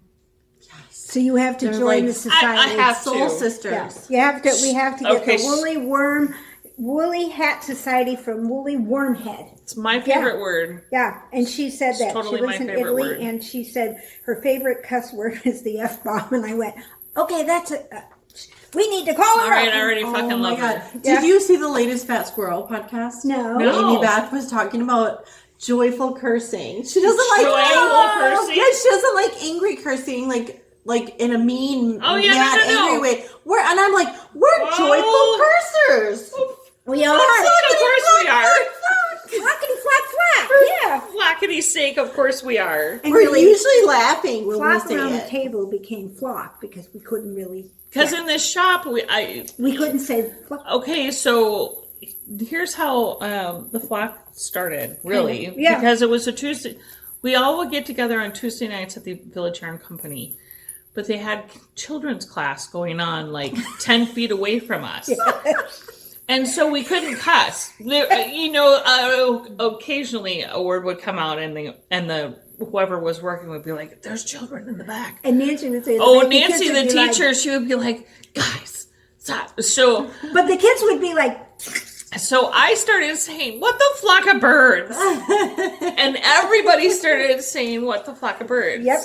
B: Yes.
A: So you have to
B: They're
A: join
B: like-
A: the society.
C: I have
B: Soul
C: to.
B: sisters.
A: Yeah. You have to. We have to get
C: Okay,
A: the Woolly Hat Society from Woolly Wormhead.
C: It's my favorite word.
A: Yeah, and she said that
C: totally
A: she lives
C: my
A: in
C: favorite
A: Italy,
C: word.
A: and she said her favorite cuss word is the F-bomb, and I went, okay, that's it. We need to call her
C: All right,
A: up.
C: I already
B: Oh
C: fucking
B: my
C: love
B: God.
C: her.
A: Yeah.
B: Did you see the latest Fat Squirrel podcast?
A: No.
C: No.
B: Amy Beth was talking about joyful cursing. She doesn't like
C: Joyful cursing?
B: Yeah, she doesn't like angry cursing, like in a mean,
C: Oh, yeah,
B: mad,
C: no.
B: angry way. And I'm like, we're
C: Whoa.
B: joyful cursers.
A: We are.
C: Of course we are.
A: Flackety flack flack. Yeah.
C: Flackety sake, of course we are.
A: And
B: We're
A: really,
B: usually laughing when
A: flock
B: we
A: around
B: say
A: the
B: it.
A: table became flock because we couldn't really.
C: Because in this shop,
A: We couldn't say flock.
C: okay, so here's how the flock started, really.
A: Yeah.
C: Because it was a Tuesday. We all would get together on Tuesday nights at the Village Yarn Company. But they had children's class going on like 10 feet away from us. And so we couldn't cuss. There, occasionally a word would come out and the whoever was working would be like, there's children in the back.
A: And Nancy would say,
C: Oh,
A: the kids
C: Nancy,
A: would
C: the
A: be like-
C: teacher, she would be like, guys, stop. So
A: but the kids would be like,
C: I started saying, what the flock of birds? And everybody started saying, what the flock of birds?
A: yep.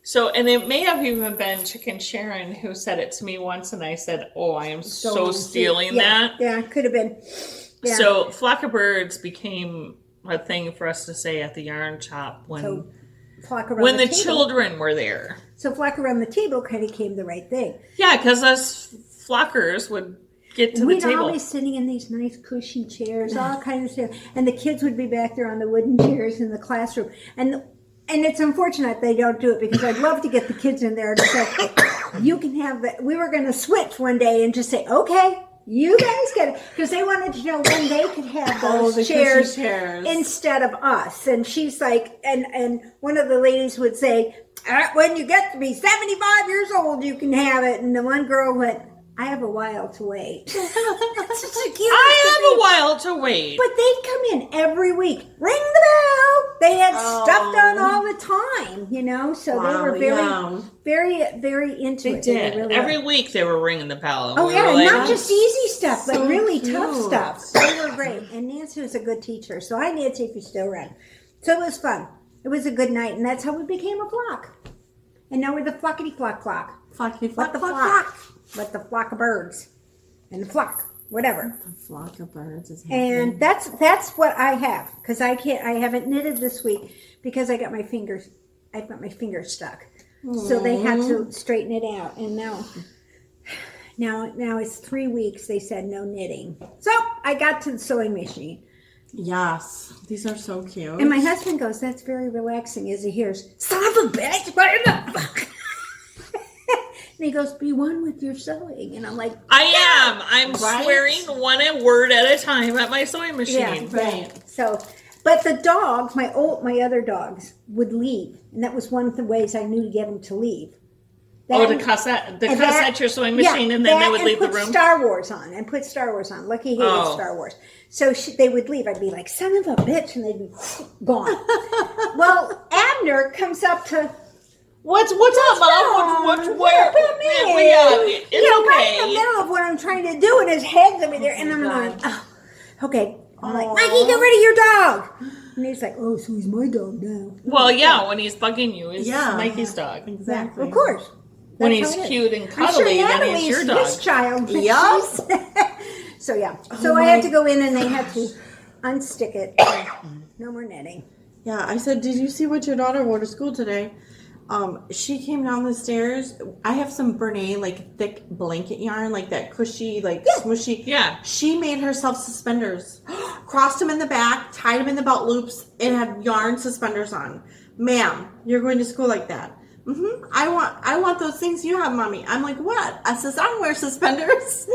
C: So, and it may have even been Chicken Sharon who said it to me once, and I said, oh, I am so stealing
A: yeah,
C: that.
A: Yeah, could have been. Yeah.
C: So, flock of birds became a thing for us to say at the yarn shop when
A: So, flock around
C: when the
A: table.
C: children were there.
A: So flock around the table kind of came the right thing.
C: Yeah, because us flockers would get to
A: We'd
C: the table.
A: all be sitting in these nice cushy chairs, all kinds of stuff, and the kids would be back there on the wooden chairs in the classroom. And it's unfortunate they don't do it because I'd love to get the kids in there to say, you can have that. We were going to switch one day and just say, okay, you guys get it. Because they wanted to know when they could have those
B: the
A: chairs,
B: cushy chairs.
A: instead of us. And she's like, and one of the ladies would say, when you get to be 75 years old, you can have it. And the one girl went, I have a while to wait. That's such a cute
C: I have a while to wait.
A: But they'd come in every week. Ring the bell. They had stuff done all the time, So they were very into
C: They
A: it.
C: did.
A: really
C: Every
A: were.
C: week they were ringing the bell. and
A: Oh
C: we
A: yeah,
C: were
A: and
C: like,
A: not just easy stuff, but
B: so
A: really
B: cute.
A: tough stuff. They were great. And Nancy was a good teacher. So hi Nancy, if you're still around. So it was fun. It was a good night, and that's how we became a flock. And now we're the flockety flock flock.
B: Flocky
A: What
B: flock,
A: the
B: flock,
A: flock?
B: flock.
A: What the flock of birds. And the flock. Whatever.
B: The flock of birds is happening.
A: And that's what I have, because I haven't knitted this week because I've got my fingers stuck. So they had to straighten it out, and now it's 3 weeks. They said no knitting, so I got to the sewing machine.
B: Yes, these are so cute.
A: And my husband goes, "That's very relaxing," as he hears, "Son of a bitch, what in the fuck?" And he goes, "Be one with your sewing." And I'm like,
C: I'm
B: Right?
C: swearing one word at a time at my sewing machine.
A: yeah,
B: Right.
A: So, but the dogs, my other dogs, would leave, and that was one of the ways I knew to get them to leave.
C: The cuss at your sewing
A: Yeah,
C: machine, and then they would leave the
A: put
C: room.
A: Star Wars on, and put Star Wars on. Lucky hated
C: Oh.
A: Star Wars, so they would leave. I'd be like, "Son of a bitch," and they'd be gone. Well, Abner comes up to.
C: What's up, Mom? Where? It's
A: right in the
C: okay.
A: middle of what I'm trying to do, and his head's over there, and I'm like, oh, okay. I'm like, Mikey, get rid of your dog. And he's like, oh, so he's my dog now.
C: Well, yeah, when he's bugging you, is
B: Yeah.
C: Mikey's dog.
B: Exactly.
A: Of course.
C: When
A: That's
C: he's
A: how it is.
C: cute and
A: I'm sure
C: cuddly, then
A: Natalie's
C: he's your dog.
A: his child. but
B: Yup.
A: she's- So yeah. So I had to go in, and they had to unstick it. No more knitting.
B: Yeah, I said, did you see what your daughter wore to school today? She came down the stairs. I have some Bernay, like, thick blanket yarn, like that cushy, like, smushy.
C: Yeah.
B: She made herself suspenders. Crossed them in the back, tied them in the belt loops, and had yarn suspenders on. Ma'am, you're going to school like that. I want those things you have, Mommy. I'm like, what? I says, I don't wear suspenders.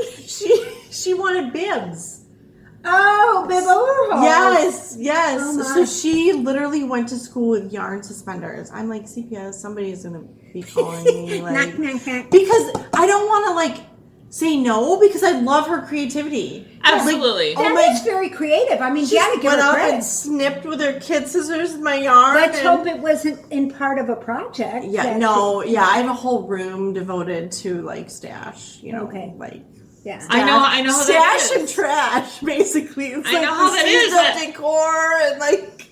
B: She wanted bibs.
A: Oh, bib overhaul.
B: Yes.
A: Oh, my.
B: So she literally went to school with yarn suspenders. I'm like, CPS, somebody is gonna be calling me, like,
A: Knock, knock, knock.
B: because I don't want to like say no because I love her creativity.
C: Absolutely.
B: Oh
A: That
B: my-
A: is very creative. I mean,
B: She
A: you gotta give
B: went
A: her
B: up
A: credit.
B: and snipped with her kid scissors with my yarn.
A: Let's
B: and-
A: hope it wasn't in part of a project.
B: Yeah,
A: that
B: no, yeah. I have a whole room devoted to like stash. You know,
A: Okay.
B: like.
A: Yeah.
C: I know how that
B: stash
C: is.
B: and trash, basically. It's
C: I
B: like
C: know how
B: the
C: that is,
B: seasonal
C: that-
B: decor and like.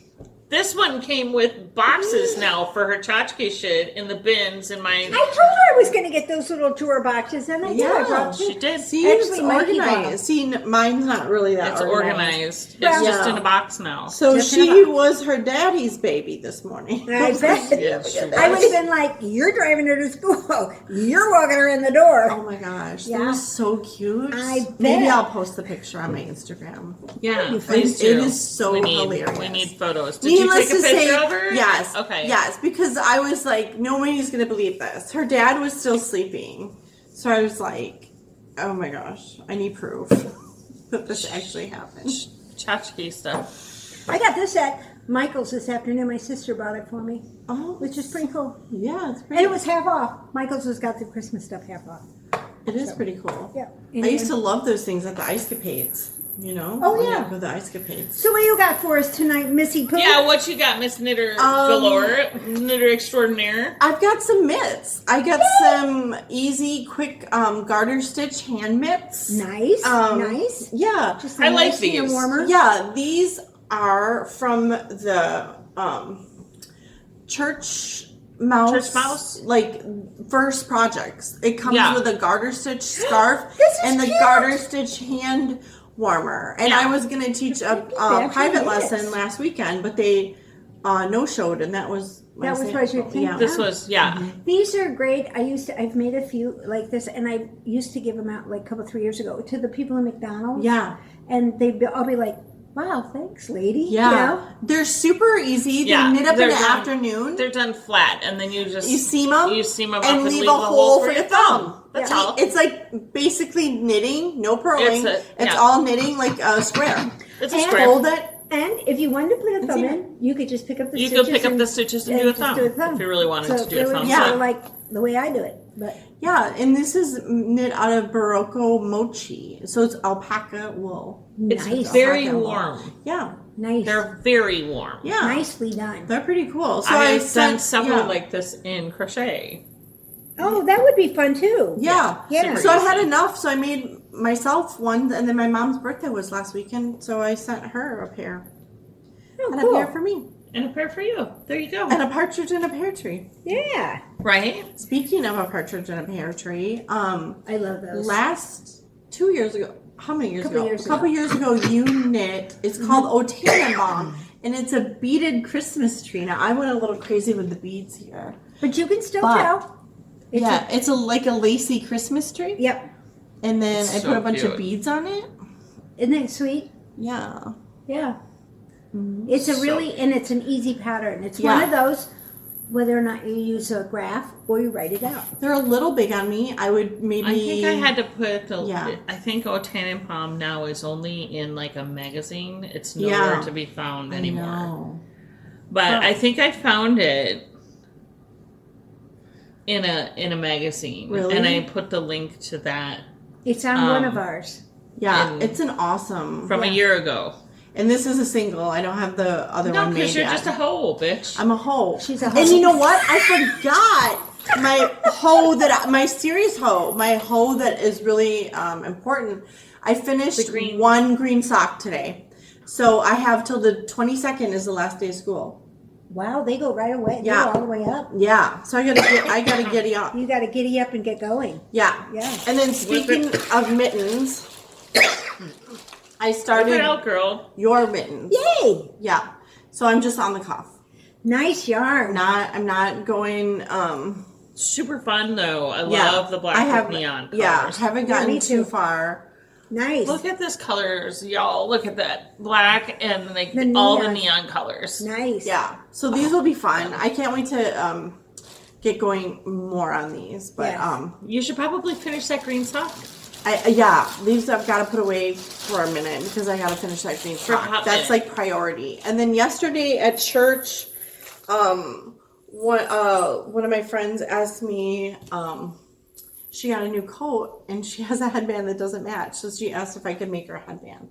C: This one came with boxes now for her tchotchke shit in the bins in my.
A: I told her I was going to get those little drawer boxes, and I did. I
B: Yeah,
A: brought two.
C: She did.
B: See,
A: Actually,
B: it's
A: Mikey bought them.
B: organized. See, mine's not really that
C: It's organized.
A: Well-
C: It's just
B: Yeah.
C: in a box now.
B: So
A: Just in a
B: she
A: box.
B: was her daddy's baby this morning.
A: I bet.
C: Yeah, she
A: I would have been like, "You're driving her to school. You're walking her in the door."
B: Oh my gosh,
A: Yeah.
B: they're so cute.
A: I
B: Maybe
A: bet.
B: I'll post the picture on my Instagram.
C: Yeah,
A: You
C: please
B: find-
C: do.
B: it is so
C: we need,
B: hilarious.
C: We need photos. Did
B: Needless
C: you take a
B: to say,
C: picture of her?
B: yes.
C: Okay.
B: Yes, because I was like, nobody's gonna believe this. Her dad was still sleeping, so I was like, oh my gosh, I need proof that this actually happened.
C: Tchotchke stuff.
A: I got this at Michael's this afternoon. My sister bought it for me,
B: Oh,
A: which is pretty cool.
B: yeah, it's
A: And
B: pretty.
A: it was half off. Michael's has got the Christmas stuff half off.
B: It is pretty cool.
A: Yeah.
B: I used to love those things at the Ice Capades. You know?
A: Oh,
B: When
A: yeah.
B: you go to the Ice Capades.
A: So what you got for us tonight, Missy Pooh?
C: Yeah, what you got, Miss Knitter Galore? Knitter Extraordinaire?
B: I've got some mitts. I got some easy, quick garter stitch hand mitts.
A: Nice, nice.
B: Yeah.
A: Just
C: I like
A: nice and
C: these.
A: warmer.
B: Yeah, these are from the Church Mouse, like first projects. It comes
C: Yeah.
B: with a garter stitch scarf
A: This is
B: and the
A: cute.
B: garter stitch hand warmer. And
C: Yeah.
B: I was gonna teach a
A: Fabulous.
B: private lesson last weekend, but they no showed, and that was
A: That was what you think.
B: yeah.
C: This was, yeah.
A: These are great. I've made a few like this, and I used to give them out like a couple, 3 years ago to the people in McDonald's.
B: Yeah.
A: And I'll be like, wow, thanks, lady.
B: Yeah.
A: You know?
B: They're super easy.
C: Yeah,
B: They knit up in
C: they're
B: the
C: done.
B: afternoon.
C: They're done flat, and then you just
B: You seam them,
C: you seam 'em up
B: and
C: and
B: leave a hole for your thumb.
C: That's
A: Yeah.
C: all.
B: It's like basically knitting, no purling. It's
C: yeah.
B: all knitting like a square.
C: It's a
A: And
C: square.
B: Fold it.
A: And if you wanted to put a thumb
B: see
A: in, you could just pick up the
C: You
A: stitches.
C: could pick up
A: and-
C: the stitches and do a
A: just
C: thumb if you really wanted to do a
A: it
C: thumb.
A: was
B: Yeah.
A: sort of like the way I do it. But
B: Yeah, and this is knit out of Barocco mochi, so it's alpaca wool.
C: It's
A: nice.
C: very
B: Alpaca wool.
C: warm.
B: Yeah,
A: Nice.
C: They're very warm.
B: yeah,
A: Nicely done.
B: They're pretty cool. So
C: I
B: I
C: have done
B: sent
C: several
B: yeah.
C: like this in crochet.
A: Oh, that would be fun too.
B: Yeah.
A: Yeah.
B: So I had
C: easy.
B: enough, so I made myself one, and then my mom's birthday was last weekend, so I sent her a pair.
A: Oh,
B: And
A: cool.
B: a pair for me.
C: And a pair for you. There you go.
B: And a partridge in a pear tree.
A: Yeah.
C: Right?
B: Speaking of a partridge in a pear tree,
A: I love those.
B: last 2 years ago, how many years
A: Couple
B: ago?
A: years
B: a couple years ago, you knit. It's called O Tannenbaum, and it's a beaded Christmas tree. Now I went a little crazy with the beads here.
A: But you can still
B: But-
A: tell. It's
B: Yeah, it's like a lacy Christmas tree,
A: Yep.
B: and then
C: It's
B: I
C: so
B: put a bunch
C: cute.
B: of beads on it.
A: Isn't that sweet?
B: Yeah,
A: Yeah. It's a really, and it's an easy pattern. It's one of those, whether or not you use a graph or you write it out.
B: They're a little big on me. I would maybe.
C: I think I had to put the. I think O Tannenbaum now is only in like a magazine. It's nowhere to be found anymore.
B: I know.
C: But I think I found it in a magazine.
B: Really?
C: And I put the link to that.
A: It's on one of ours.
B: Yeah, it's an awesome.
C: From a year ago.
B: And this is a single. I don't have the other one made yet. No,
C: because you're just a hoe, bitch.
B: I'm a hoe.
A: She's a hoe.
B: And you know what? I forgot my hoe my serious hoe, my hoe that is really important. I finished one green sock today. So I have till the 22nd is the last day of school.
A: Wow, they go right away.
B: Yeah.
A: They go all the way up.
B: Yeah. So I gotta giddy up.
A: You gotta giddy up and get going.
B: Yeah.
A: Yeah.
B: And then speaking of mittens, I started
C: Whip it out, girl.
B: your mittens.
A: Yay!
B: Yeah. So I'm just on the cuff.
A: Nice yarn.
B: I'm not going
C: Super fun though. I love the black with neon colors.
B: Yeah, haven't gotten too far.
A: Nice.
C: Look at this colors, y'all. Look at that. Black and like
A: The
C: all
A: neon.
C: the neon colors.
A: Nice.
B: Yeah. So these will be fun. I can't wait to get going more on these. But
C: you should probably finish that green sock.
B: These I've got to put away for a minute because I got to finish that green sock. That's like priority. And then yesterday at church, one of my friends asked me, she got a new coat and she has a headband that doesn't match. So she asked if I could make her a headband.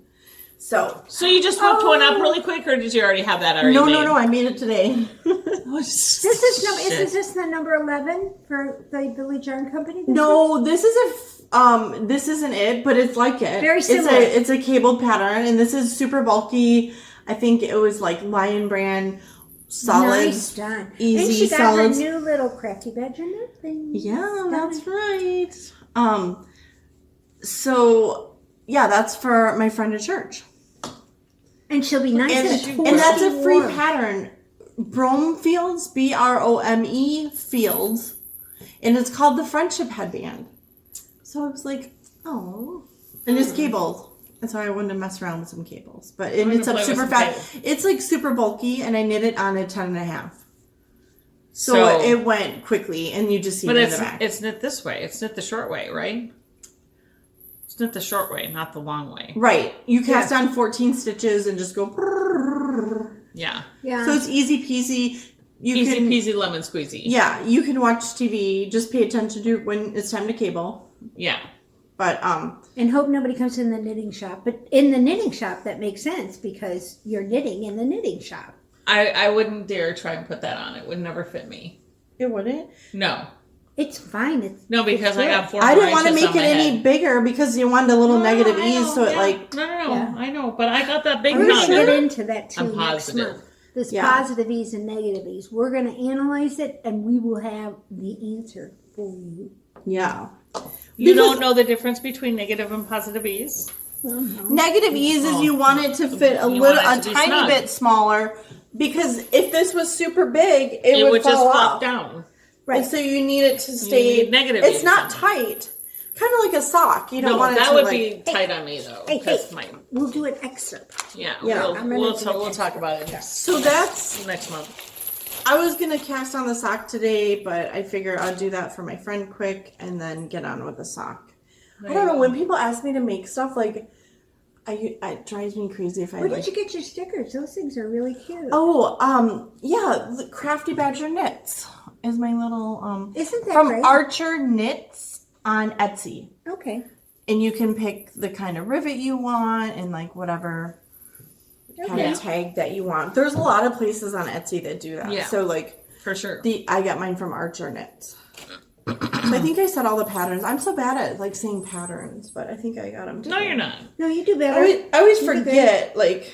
B: So
C: you just whipped one up really quick, or did you already have that already?
B: No, I made it today.
A: Isn't this the number 11 for the Village Yarn Company?
B: No, this isn't it, but it's like it.
A: Very similar.
B: It's a cabled pattern, and this is super bulky. I think it was like Lion Brand solids.
A: Nice done.
B: Easy
A: and she got
B: solids.
A: her new little crafty badger knit thing.
B: Yeah, that's right. So yeah, that's for my friend at church.
A: And she'll be nice
B: and that's a free pattern. Brome Fields, Brome Fields, and it's called the Friendship Headband. So I was like, oh, and it's cabled, and so I wanted to mess around with some cables. But it's up super fast. It's like super bulky, and I knit it on a 10.5. So it went quickly, and you just see it in the back.
C: It's knit this way. It's knit the short way, right? It's knit the short way, not the long way.
B: Right. You cast on 14 stitches and just go.
C: Yeah.
A: Yeah.
B: So it's easy peasy.
C: Easy peasy lemon squeezy.
B: Yeah, you can watch TV. Just pay attention to when it's time to cable.
C: Yeah.
B: But
A: and hope nobody comes in the knitting shop. But in the knitting shop, that makes sense because you're knitting in the knitting shop.
C: I wouldn't dare try and put that on. It would never fit me.
B: It wouldn't?
C: No.
A: It's fine.
C: Because I got 4
B: I didn't want to
C: inches
B: make
C: on
B: it
C: my
B: any
C: head.
B: bigger because you wanted a little negative ease, so it like.
C: No. Yeah. I know, but I got that big
A: We're going to
C: nugget.
A: get into that too
C: I'm
A: next
C: positive.
A: month. This positive ease and negative ease. We're going to analyze it and we will have the answer for you.
B: Yeah.
C: You don't know the difference between negative and positive ease?
B: Negative ease is you want it to fit a tiny bit smaller because if this was super big, it would
C: just
B: fall
C: flop
B: off.
C: down.
B: Right. And so you need it to stay.
C: You need negative
B: It's
C: ease.
B: not tight. Kind of like a sock. You don't want it to
C: that would
B: like,
C: be tight on me though.
A: We'll do an excerpt.
C: Yeah.
B: Yeah.
C: We'll talk about it
B: So that's
C: next month.
B: I was gonna cast on the sock today, but I figure I'll do that for my friend quick and then get on with the sock. I don't know, when people ask me to make stuff, like it drives me crazy if I
A: Where did you get your stickers? Those things are really cute.
B: The Crafty Badger Knits is my little
A: Isn't that
B: from
A: great?
B: Archer Knits on Etsy.
A: Okay.
B: And you can pick the kind of rivet you want and like whatever kind of tag that you want. There's a lot of places on Etsy that do that.
C: Yeah.
B: So like
C: For sure.
B: I got mine from Archer Knits. So I think I said all the patterns. I'm so bad at like saying patterns, but I think I got them.
C: No, you're not.
A: No, you do better.
B: I always forget, like,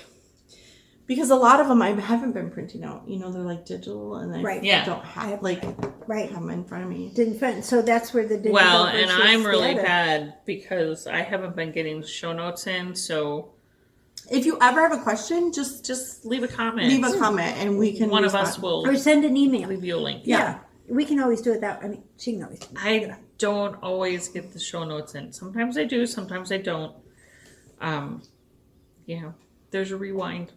B: because a lot of them I haven't been printing out. You know, they're like digital, and I don't have have them in front of me.
A: Didn't fit. So that's where the digital.
C: Well, and
A: versus
C: I'm
A: the
C: really
A: other.
C: bad because I haven't been getting show notes in. So
B: if you ever have a question, just
C: leave a comment.
B: leave a comment, and we can.
C: One of us will
A: or send an email.
C: leave you a link.
B: Yeah.
A: We can always do it that. I mean, she can always.
C: I don't always get the show notes in. Sometimes I do. Sometimes I don't. Yeah. There's a rewind.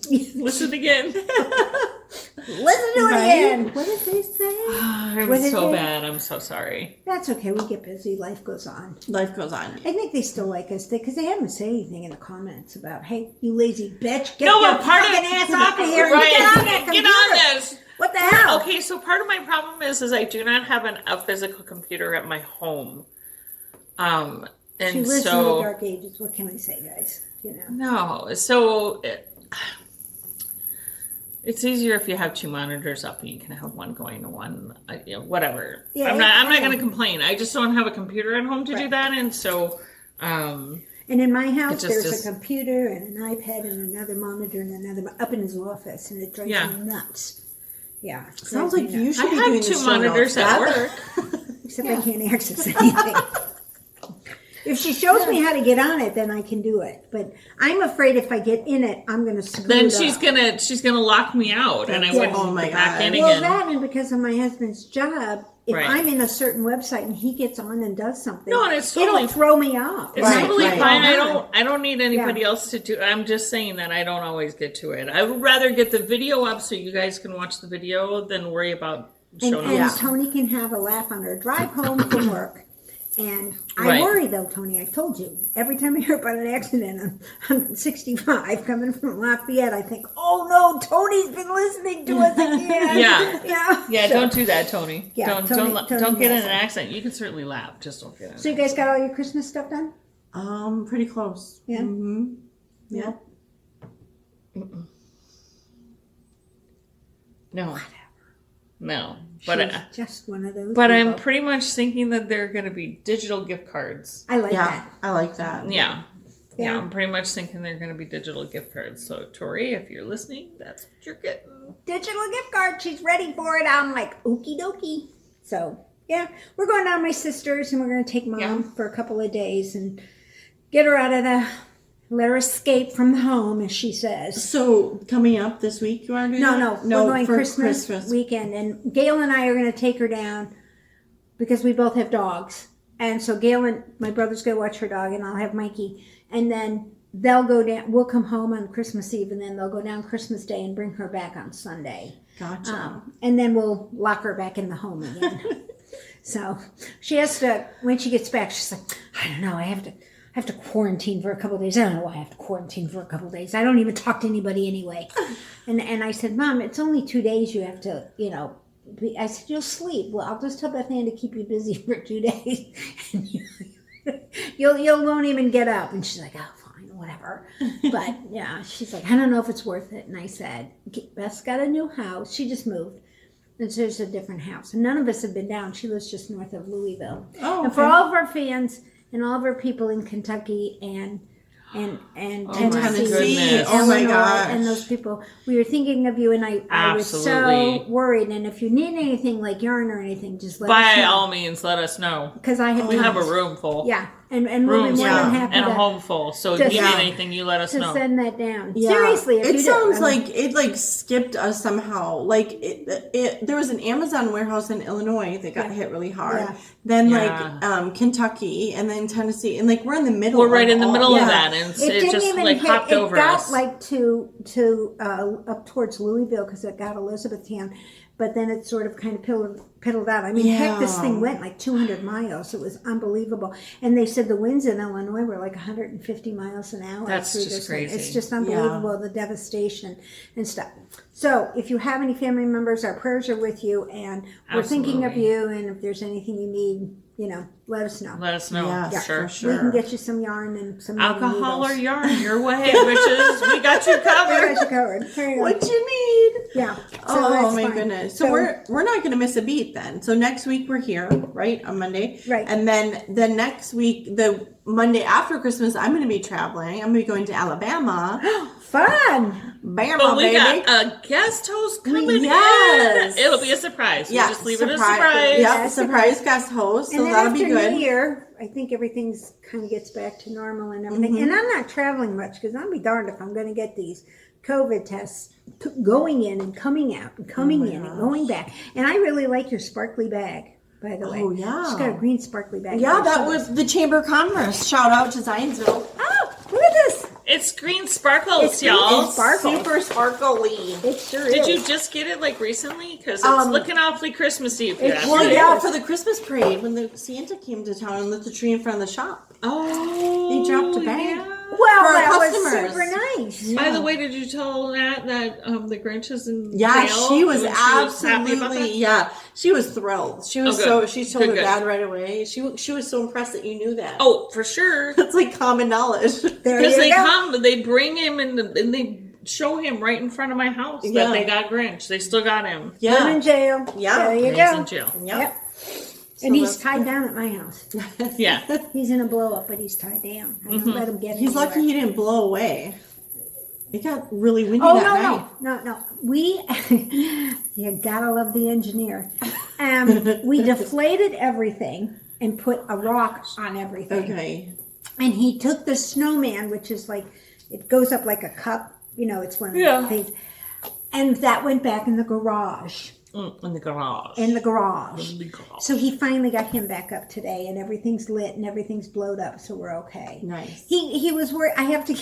C: Listen again.
A: Listen to it again. What did they say?
C: I'm
A: What did
C: so
A: they-
C: bad. I'm so sorry.
A: That's okay. We get busy. Life goes on.
B: Life goes on.
A: I think they still like us because they haven't said anything in the comments about, hey, you lazy bitch, get
C: No,
A: your
C: but part of
A: fucking ass off of here and
C: Right.
A: get on that
C: Get
A: computer.
C: on this.
A: What the hell?
C: Okay, so part of my problem is I do not have a physical computer at my home. And
A: She lives in the
C: so
A: dark ages. What can I say, guys? You know.
C: no, so it's easier if you have two monitors up and you can have one going to one, whatever.
A: Yeah,
C: I'm not
A: I
C: going
A: know.
C: to complain. I just don't have a computer at home to do
A: Right.
C: that, and so
A: And in my house,
C: just
A: there's
C: is-
A: a computer and an iPad and another monitor and another up in his office, and it drives
C: Yeah.
A: me nuts. Yeah.
B: Sounds
A: drives me
B: like you
A: nuts.
B: should
C: I
B: be
C: have
B: doing
C: two
B: the show
C: monitors
B: notes,
C: at
B: Deb.
C: work.
A: Except I can't access anything. If she shows me how to get on it, then I can do it. But I'm afraid if I get in it, I'm going to screw
C: Then
A: it
C: she's
A: up.
C: gonna lock me out, and I
A: Yeah.
C: wouldn't
B: Oh my
C: get back
B: God.
C: in
A: Well,
C: again.
A: that and because of my husband's job, if
C: Right.
A: I'm in a certain website and he gets on and does something,
C: No, and it's totally-
A: it'll throw me off.
C: It's
B: Right,
C: totally
B: right.
C: fine.
A: Uh-huh.
C: I don't need anybody else to do. I'm just saying that I don't always get to it. I would rather get the video up so you guys can watch the video than worry about
A: And,
C: showing
A: and
C: up.
A: Tony can have a laugh on her drive home from work. And I
C: Right.
A: worry though, Tony, I told you, every time I hear about an accident on 65 coming from Lafayette, I think, oh no, Tony's been listening to us again.
C: Yeah.
A: Yeah.
C: Yeah,
A: So-
C: don't do that, Tony.
A: Yeah,
C: don't
A: Tony-
C: don't
A: Tony
C: don't get in
A: does
C: an
A: it.
C: accent. You can certainly laugh, just don't get in.
A: So you guys got all your Christmas stuff done?
B: Pretty close.
A: Yeah.
B: Mm-hmm.
A: Yeah.
C: No, no. But
A: She's just one of those.
C: but I'm
A: people.
C: pretty much thinking that they're going to be digital gift cards.
A: I like
B: Yeah,
A: that.
B: I like that.
C: Yeah.
A: Yeah.
C: Yeah, I'm pretty much thinking they're going to be digital gift cards. So, Tori, if you're listening, that's what you're getting.
A: Digital gift card. She's ready for it. I'm like, okie dokie. So, yeah, we're going down to my sister's and we're going to take Mom
C: Yeah.
A: for a couple of days and get her out of let her escape from the home, as she says.
B: So coming up this week, you want to do
A: No,
B: that?
A: we're going
B: for
A: Christmas weekend. And Gail and I are going to take her down because we both have dogs. And so Gail and my brother's going to watch her dog and I'll have Mikey. And then they'll go down, we'll come home on Christmas Eve and then they'll go down Christmas Day and bring her back on Sunday.
B: Gotcha.
A: And then we'll lock her back in the home again. So she has to, when she gets back, she's like, I don't know, I have to quarantine for a couple of days. I don't know why I have to quarantine for a couple of days. I don't even talk to anybody anyway. And I said, Mom, it's only 2 days you have to, I said, you'll sleep. Well, I'll just tell Beth Ann to keep you busy for 2 days. And you won't even get up. And she's like, oh, fine, whatever. But yeah, she's like, I don't know if it's worth it. And I said, Beth's got a new house. She just moved. And so there's a different house. And none of us have been down. She lives just north of Louisville.
B: Oh,
A: And for
B: okay.
A: all of our fans and all of our people in Kentucky and
C: my
A: Tennessee,
C: goodness.
B: Oh my
A: Illinois,
B: gosh.
A: and those people, we were thinking of you, and I was so
C: Absolutely.
A: worried. And if you need anything like yarn or anything, just let us
C: By
A: know.
C: all means, let us know.
A: Because I have
C: We have a
A: tons.
C: room full.
A: Yeah, and we'll be
C: Rooms
A: more
C: full.
A: than happy
C: And a
A: to,
C: home full. So if
A: Just-
C: you need
B: Yeah.
C: anything, you let us know.
A: send that down.
B: Yeah.
A: Seriously, if
B: it
A: you
B: sounds
A: do, I mean,
B: like it skipped us somehow. Like it there was an Amazon warehouse in Illinois that got hit really hard.
A: Yeah.
B: Then
C: Yeah.
B: Kentucky and then Tennessee and like we're in the middle.
C: We're right
B: of
C: in the
B: all-
C: middle
B: yeah.
C: of that, and
A: it
C: it
A: didn't
C: just
A: even
C: like
A: hit.
C: hopped
A: It
C: over
A: got
C: us.
A: like to up towards Louisville because it got Elizabethtown, but then it sort of kind of piddled out. I mean, heck, this
B: Yeah.
A: thing went like 200 miles. It was unbelievable. And they said the winds in Illinois were like 150 miles an hour.
C: That's
A: through
C: just
A: this thing.
C: crazy.
A: It's just unbelievable, the devastation and stuff. So if you have any family members, our prayers are with you, and we're thinking of
C: Absolutely.
A: you. And if there's anything you need, let us know.
C: Let us know.
B: Yes,
C: Sure.
B: for sure.
A: We can get you some yarn and some knitting
C: Alcohol or
A: needles.
C: yarn, your way, witches. We got you
A: We
C: covered.
A: got you covered. There you go.
B: What you need?
A: Yeah. So
B: Oh
A: that's
B: my
A: fine.
B: goodness. So we're not going to miss a beat then. So next week we're here, right? On Monday.
A: Right.
B: And then the next week, the Monday after Christmas, I'm going to be traveling. I'm going to be going to Alabama.
A: Fun.
B: Bama,
C: But we
B: baby.
C: got a guest host coming
B: Yes.
C: in. It'll be a surprise.
B: Yeah,
C: We'll just leave it a surprise.
B: Yep,
A: Yeah,
B: surprise guest host. So
A: And then
B: that'll
A: after
B: be good.
A: New Year, I think everything's kind of gets back to normal and everything.
B: Mm-hmm.
A: And I'm not traveling much because I'll be darned if I'm going to get these COVID tests going in and coming out and coming in and going back. And I really like your sparkly bag, by the way.
B: Oh, yeah.
A: She's got a green sparkly bag.
B: Yeah,
A: Oh,
B: that
A: she
B: was the Chamber of Commerce. Shout out to Zionsville.
A: Oh, look at this.
C: It's green sparkles,
A: It's green
C: y'all.
A: and sparkles.
B: Super sparkly.
A: It sure
C: Did
A: is.
C: you just get it like recently? Because it's looking awfully Christmassy. If you ask
B: Well,
C: me.
B: yeah, for the Christmas parade when the Santa came to town and lit the tree in front of the shop.
C: Oh,
B: They dropped a bag.
C: yeah.
A: Well,
B: for our
A: that was
B: customers.
A: super nice.
C: By the way, did you tell Nat that the Grinch is in
B: Yeah,
C: jail?
B: she was
C: And happy about
B: absolutely.
C: that?
B: Yeah, she was thrilled. She was
C: Oh, good.
B: she told
C: Good,
B: her
C: good.
B: dad right away. She was so impressed that you knew that.
C: Oh, for sure.
B: It's like common knowledge.
A: There
C: Because
A: you
C: they
A: go.
C: they bring him and they show him right in front of my house
B: Yeah.
C: that they got Grinch. They still got him.
A: Put him
B: Yeah,
A: in jail.
B: Yeah.
A: There you
C: He's
A: go.
C: in jail.
B: Yep.
A: And he's
B: that's
A: tied down at my house.
C: Yeah.
A: He's in a blow up, but he's tied down. I don't let him get
B: He's
A: anywhere.
B: lucky he didn't blow away. It got really windy
A: Oh,
B: that night.
A: no. We, you gotta love the engineer. We deflated everything and put a rock on everything.
B: Okay.
A: And he took the snowman, which is like, it goes up like a cup. You know, it's one of
C: Yeah.
A: the things. And that went back in the garage.
C: In the garage.
A: In the garage.
C: In the garage.
A: So he finally got him back up today, and everything's lit and everything's blowed up, so we're okay.
B: Nice.
A: He was worried. He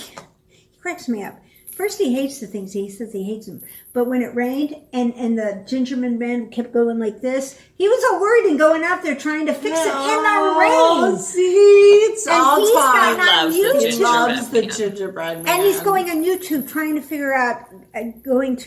A: cracks me up. First, he hates the things. He says he hates them. But when it rained and the gingerman man kept going like this, he was all worried and going out there trying to fix it in the rain.
B: See, it's
A: And
B: all
A: he's
B: fine.
A: got on
C: Loves the
A: YouTube.
B: He
C: gingerbread
B: loves the
C: man.
B: gingerbread man.
A: And he's going on YouTube trying to figure out, went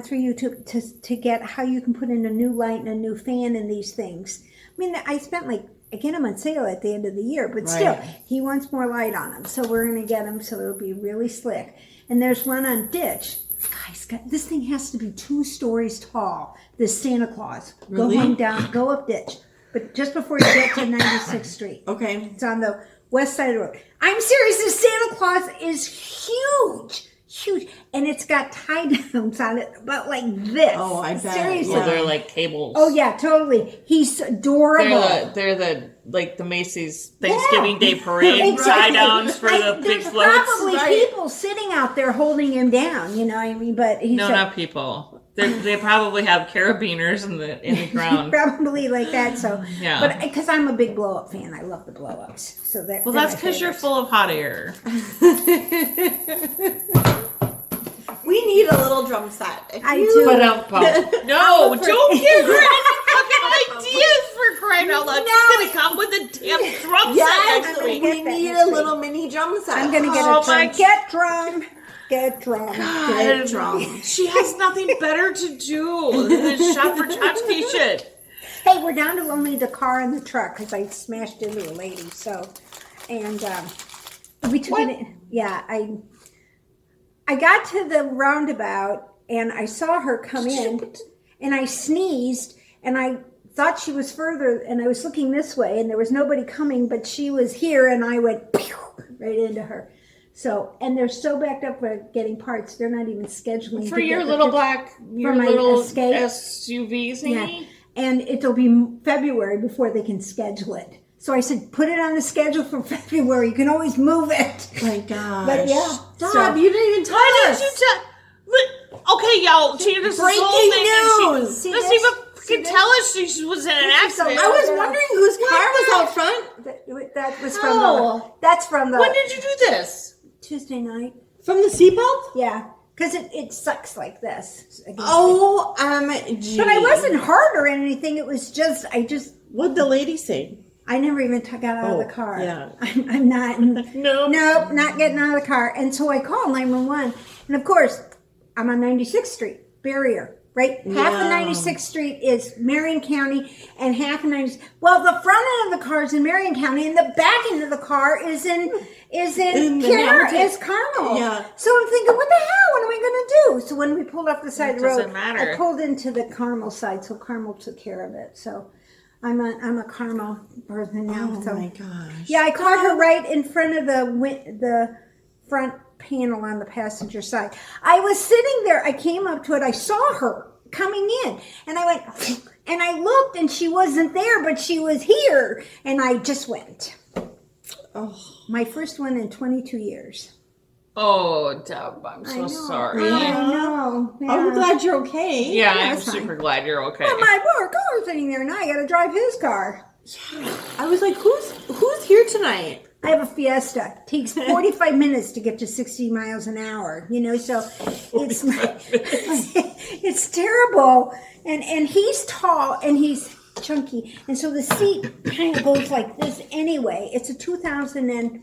A: through YouTube to get how you can put in a new light and a new fan in these things. I mean, I spent I get them on sale at the end of the year, but still,
B: Right.
A: he wants more light on them. So we're going to get them so it'll be really slick. And there's one on ditch. Guys, this thing has to be 2 stories tall. This Santa Claus.
B: Really?
A: Go up ditch. But just before you get to 96th Street.
B: Okay.
A: It's on the west side of the road. I'm serious. This Santa Claus is huge. Huge. And it's got tie downs on it about like this.
B: Oh, I bet.
A: Seriously.
C: So they're like cables.
A: Oh, yeah, totally. He's adorable.
C: They're the Macy's Thanksgiving Day Parade
A: Exactly.
C: tie downs for the big
A: There's
C: floats.
A: probably
B: Right.
A: people sitting out there holding him down, you know what I mean? But he's
C: No, not people. They probably have carabiners in the ground.
A: probably like that. So,
C: Yeah.
A: But because I'm a big blow up fan, I love the blow ups. So
C: Well, that's because you're full of hot air.
B: We need a little drum set. If
A: I
B: you-
A: do.
C: No, don't give her any fucking ideas for crying out loud. She's gonna come with a damn drum set
B: Yes,
C: next
A: gonna
C: week.
B: we
A: get that
B: need
A: next
B: a
A: week.
B: little mini drum set.
A: I'm gonna get
C: Oh
A: a
C: my
A: drum. Get drum. Get drum.
B: Get drum.
C: She has nothing better to do than shop for tchotchke shit.
A: Hey, we're down to only the car and the truck because I smashed into a lady. So, and we took it. Yeah, I got to the roundabout and I saw her come in, and I sneezed, and I thought she was further, and I was looking this way, and there was nobody coming, but she was here, and I went pew, right into her. So, and they're so backed up for getting parts, they're not even scheduling
C: For
A: to
C: your
A: get the
C: little
A: fifth-
C: black, your
A: my
C: little
A: Escape.
C: SUV thingy.
A: Yeah. And it'll be February before they can schedule it. So I said, put it on the schedule for February. You can always move it.
B: My gosh.
A: But yeah,
B: Stop,
A: so-
B: you didn't even tell
C: Why
B: us.
C: didn't you tell? Okay, y'all. She just
B: Breaking
C: whole thing and
B: news.
C: She
A: See
C: doesn't
A: this?
C: even
A: See
C: freaking
A: this?
C: tell us she was in an
A: This is a
C: accident.
B: I was wondering whose car was out front.
A: That was from
B: How?
A: that's from the
C: When did you do this?
A: Tuesday night.
B: From the seatbelt?
A: Yeah, because it sucks like this.
B: OMG.
A: But I wasn't hurt or anything. It was just,
B: What'd the lady say?
A: I never even got out of the car.
B: yeah.
A: I'm not.
C: No.
A: Nope, not getting out of the car. And so I called 911. And of course, I'm on 96th Street, barrier, right? Half of
B: Yeah.
A: 96th Street is Marion County, and half of 90. Well, the front end of the car is in Marion County, and the back end of the car is in
B: In the Hamilton.
A: is Carmel.
B: Yeah.
A: So I'm thinking, what the hell? What am I going to do? So when we pulled off the side of the road,
C: doesn't matter.
A: I pulled into the Carmel side, so Carmel took care of it. So I'm a Carmel person now.
B: Oh
A: so.
B: my gosh.
A: Yeah, I caught her right in front of the front panel on the passenger side. I was sitting there. I came up to it. I saw her coming in, and I went, and I looked, and she wasn't there, but she was here, and I just went.
B: Oh.
A: My first one in 22 years.
C: Oh, Deb, I'm
A: I
C: so
A: know.
C: sorry.
A: I know. Yeah.
B: I'm glad you're okay.
C: Yeah, I'm
A: that's fine.
C: super glad you're okay.
A: But my poor car's sitting there now. I got to drive his car.
B: I was like, who's here tonight?
A: I have a Fiesta. It takes 45 minutes to get to 60 miles an hour, so it's it's terrible. And he's tall and he's chunky. And so the seat kind of goes like this anyway. It's a 2000 and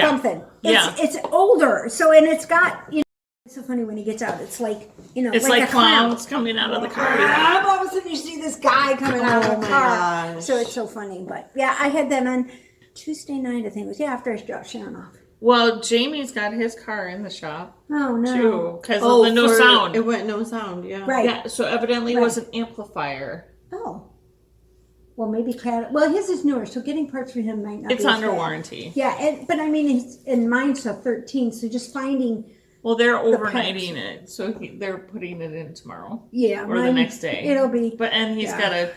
A: something. It's older. So, and it's got, it's so funny when he gets out. It's like,
C: it's like clowns coming out of the car.
A: All of a sudden you see this guy coming out of the car.
B: Gosh.
A: So it's so funny. But yeah, I had that on Tuesday night, I think it was. Yeah, after I dropped Sharon off.
C: Well, Jamie's got his car in the shop.
A: Oh, no.
C: Too. Because of the no sound.
B: It went no sound, yeah.
A: Right.
C: Yeah, so evidently it was an amplifier.
A: Oh. Well, maybe well, his is newer, so getting parts for him might not
C: It's
A: be as
C: under
A: bad.
C: warranty.
A: Yeah, but I mean, and mine's a 13, so just finding...
C: Well, they're overnighting it, so they're putting it in tomorrow.
A: Yeah.
C: Or the next day.
A: It'll be...
C: And he's got a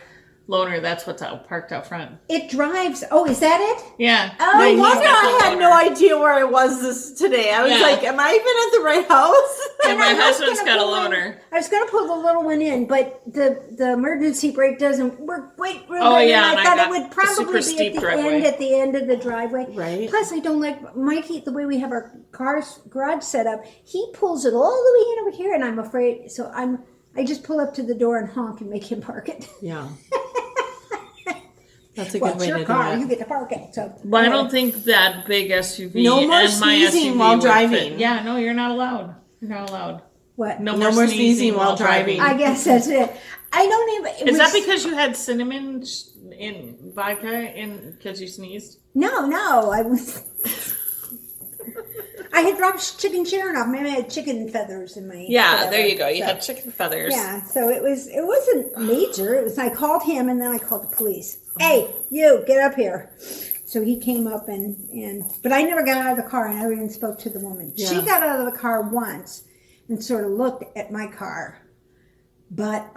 C: loaner, that's what's parked out front.
A: It drives... Oh, is that it?
C: Yeah.
A: Oh,
B: No
A: yeah.
B: wonder I had no idea where I was today. I was like, am I even at the right house?
C: And my
A: I was
C: husband's
A: gonna
C: got a
A: pull
C: loaner.
A: I was going to pull the little one in, but the emergency brake doesn't work quite really.
C: Oh, yeah,
A: and
C: and
A: I
C: I
A: thought
C: got
A: it would
C: a
A: probably
C: super
A: be
C: steep
A: at the
C: driveway.
A: end of the driveway.
B: Right.
A: Plus, I don't like Mikey, the way we have our garage set up. He pulls it all the way in over here, and I'm afraid. So I just pull up to the door and honk and make him park it.
B: Yeah. That's a
A: Well,
B: good
A: it's
B: way
A: your
B: to
A: car.
B: do
A: You
B: it.
A: get to park it. So.
C: But I don't think that big SUV
B: No more
C: and my
B: sneezing
C: SUV
B: while
C: would fit.
B: driving.
C: Yeah, no, you're not allowed. You're not allowed.
A: What?
C: No
B: more
C: more
B: sneezing while driving.
A: I guess that's it. I don't even.
C: Is that because you had cinnamon in vodka because you sneezed?
A: No, I was. I had dropped chicken Sharon off. Maybe I had chicken feathers in my.
C: Yeah,
A: whatever.
C: there you go. You
A: So,
C: had chicken feathers.
A: Yeah, so it wasn't major. It was I called him and then I called the police. Hey, you get up here. So he came up and but I never got out of the car. I never even spoke to the woman.
B: Yeah.
A: She got out of the car once and sort of looked at my car, but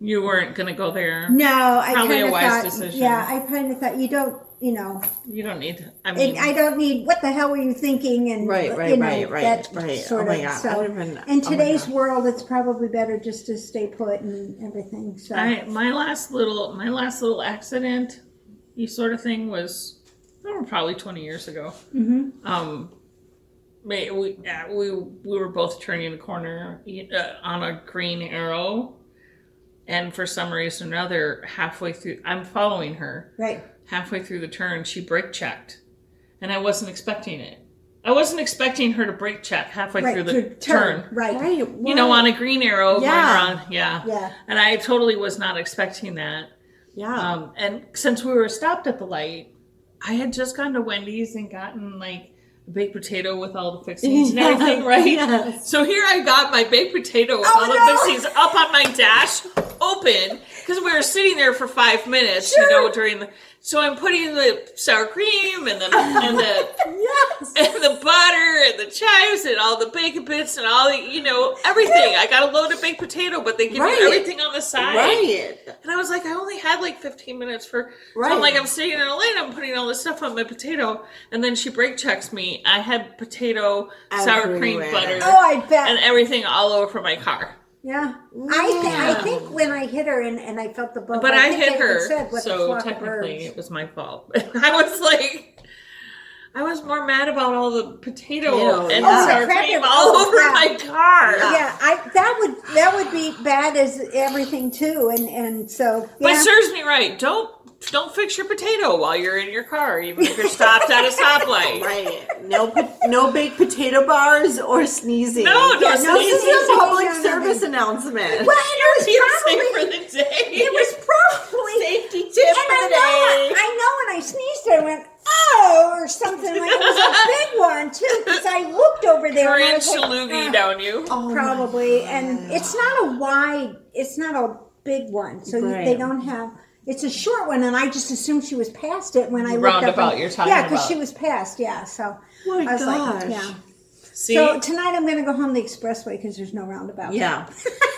C: You weren't gonna go there.
A: I
C: Probably
A: kind
C: a
A: of
C: wise
A: thought,
C: decision.
A: yeah, I kind of thought you don't,
C: You don't need. I mean,
A: I don't need. What the hell were you thinking? And
B: Right.
A: That
B: Oh
A: sort
B: my
A: of.
B: God.
A: So, in today's world, it's probably better just to stay put and everything. So
C: my last little accident, sort of thing was probably 20 years ago. Mm-hmm. We were both turning a corner on a green arrow, and for some reason or another, halfway through, I'm following her.
A: right.
C: Halfway through the turn, she brake checked, and I wasn't expecting it. I wasn't expecting her to brake check halfway through the turn.
A: Right.
C: On a green arrow.
B: Yeah.
C: Going around,
A: Yeah.
C: And I totally was not expecting that.
B: Yeah.
C: And since we were stopped at the light, I had just gone to Wendy's and gotten like a baked potato with all the fixings and everything, right?
B: Yes.
C: So here I got my baked potato with all the fixings up on my dash, open, because we were sitting there for 5 minutes, during the. So I'm putting the sour cream and the
A: Yes.
C: and the butter and the chives and all the bacon bits and all the everything. I got a load of baked potato, but they give
B: Right.
C: you everything on the side.
B: Right.
C: And I was like, I only had like 15 minutes for.
B: Right.
C: So I'm like, I'm sitting in a lane, I'm putting all this stuff on my potato, and then she brake checks me. I had potato, sour cream,
B: Everywhere.
C: butter,
A: Oh, I bet.
C: and everything all over my car.
A: Yeah. I think when I hit her and I felt the bump,
C: But I
A: think
C: hit
A: even
C: her,
A: said, "What the
C: so
A: flock of
C: technically
A: birds."
C: it was my fault. I was like, I was more mad about all the potato and
B: yeah.
C: sour
A: Crap,
C: cream
A: it-
C: all over
A: yeah.
C: my car.
A: Yeah, that would be bad as everything too, and so
C: But
A: yeah.
C: it serves me right. Don't fix your potato while you're in your car, even if you're stopped at a stoplight.
B: Right. No baked potato bars or sneezing.
C: No
B: This is
C: sneezing.
B: a public
A: No, no, no.
B: service announcement.
A: Well, it
C: You're
A: was
C: safe
A: probably
C: for the day.
A: it was probably
B: Safety tip for the day.
A: I know when I sneezed, I went oh or something like it was a big one too because I looked over there and I
C: Korean
A: was like,
C: shalugi down you.
B: Oh,
A: probably, and it's not a big one, so
B: Right.
A: they don't have. It's a short one, and I just assumed she was past it when I looked up.
C: Roundabout you're talking
A: yeah, because
C: about.
A: she was past. Yeah, so
B: My
A: I was
B: gosh.
A: like, yeah.
C: See,
A: So tonight I'm going to go home the expressway because there's no roundabout.
B: Yeah.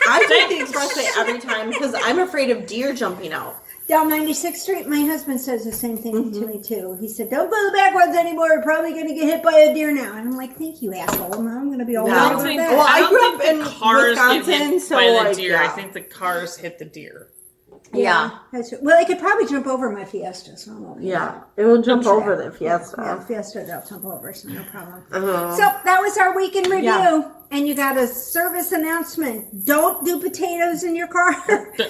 B: I take the expressway every time because I'm afraid of deer jumping out.
A: Down 96th Street, my husband says the same thing
B: Mm-hmm.
A: to me too. He said, "Don't go the back roads anymore. You're probably going to get hit by a deer now." And I'm like, "Thank you, asshole. I'm going to be all
B: No.
A: right
C: I
A: over
C: don't think,
A: that."
B: Well, I
C: I don't
B: grew
C: think
B: up
C: the
B: in
C: cars
B: Wisconsin,
C: get hit
B: so,
C: by the
B: like,
C: deer.
B: yeah.
C: I think the cars hit the deer.
B: Yeah.
A: Well, they could probably jump over my Fiesta, so I'm okay.
B: Yeah, it will jump
A: Sure.
B: over the Fiesta.
A: Yeah, Fiesta they'll jump over, so no problem.
B: Uh-huh.
A: So that was our week in review.
B: Yeah.
A: And you got a service announcement. Don't do potatoes in your car.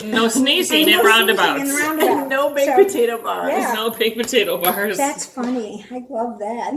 C: No sneezing in
A: No
C: roundabouts.
A: sneezing in roundabouts.
B: No baked
A: So,
B: potato bars.
A: yeah.
C: No baked potato bars.
A: That's funny. I love that.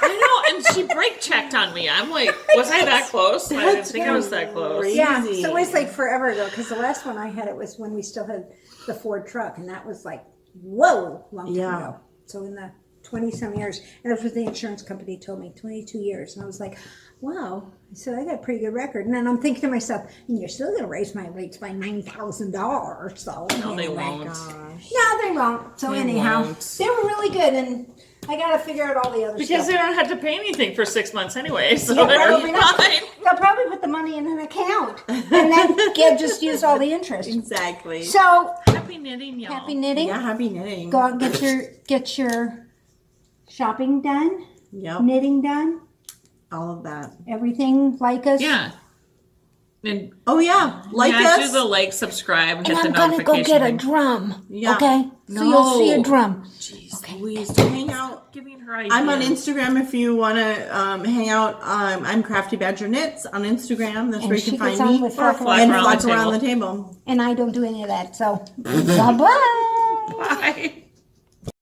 C: I know, and she brake checked on me. I'm like, was I that close? I didn't think I was that close.
B: Crazy.
A: Yeah, so it was like forever ago, because the last one I had it was when we still had the Ford truck, and that was like, whoa, long time
B: Yeah.
A: ago. So in the 20-some years, and that's what the insurance company told me, 22 years. And I was like, wow. I said, I got a pretty good record. And then I'm thinking to myself, and you're still going to raise my rates by $9,000. So
C: No, they
A: anyway.
C: won't.
A: No, they won't. So
C: They
A: anyhow,
C: won't.
A: they were really good, and I got to figure out all the other
C: Because
A: stuff.
C: they don't have to pay anything for 6 months anyway, so
A: Yeah,
C: they're
A: probably not.
C: fine.
A: They'll probably put the money in an account and then just use all the interest.
B: Exactly.
A: So
C: Happy knitting, y'all.
A: happy knitting.
B: Yeah, happy knitting.
A: Go out and get your shopping done,
B: Yep.
A: knitting done,
B: All of that.
A: everything like us.
C: Yeah. And
B: Oh yeah, like
C: yeah,
B: us.
C: do the like, subscribe, and
A: And
C: hit
A: I'm
C: the
A: gonna go
C: notification.
A: get a
C: thing.
A: drum.
B: Yeah.
A: Okay. So you'll see a
C: No.
A: drum.
C: Jeez,
B: Louise, to hang out.
C: giving her ideas.
B: I'm on Instagram if you want to hang out. I'm Crafty Badger Knits on Instagram. That's
A: And
B: where you
A: she
B: can find
A: gets on
B: me.
A: with
C: Or
A: Flopper
C: fly
B: And
C: around
B: flock
C: the
B: around
C: table.
B: the table.
A: and I don't do any of that. So bye bye.
C: Bye.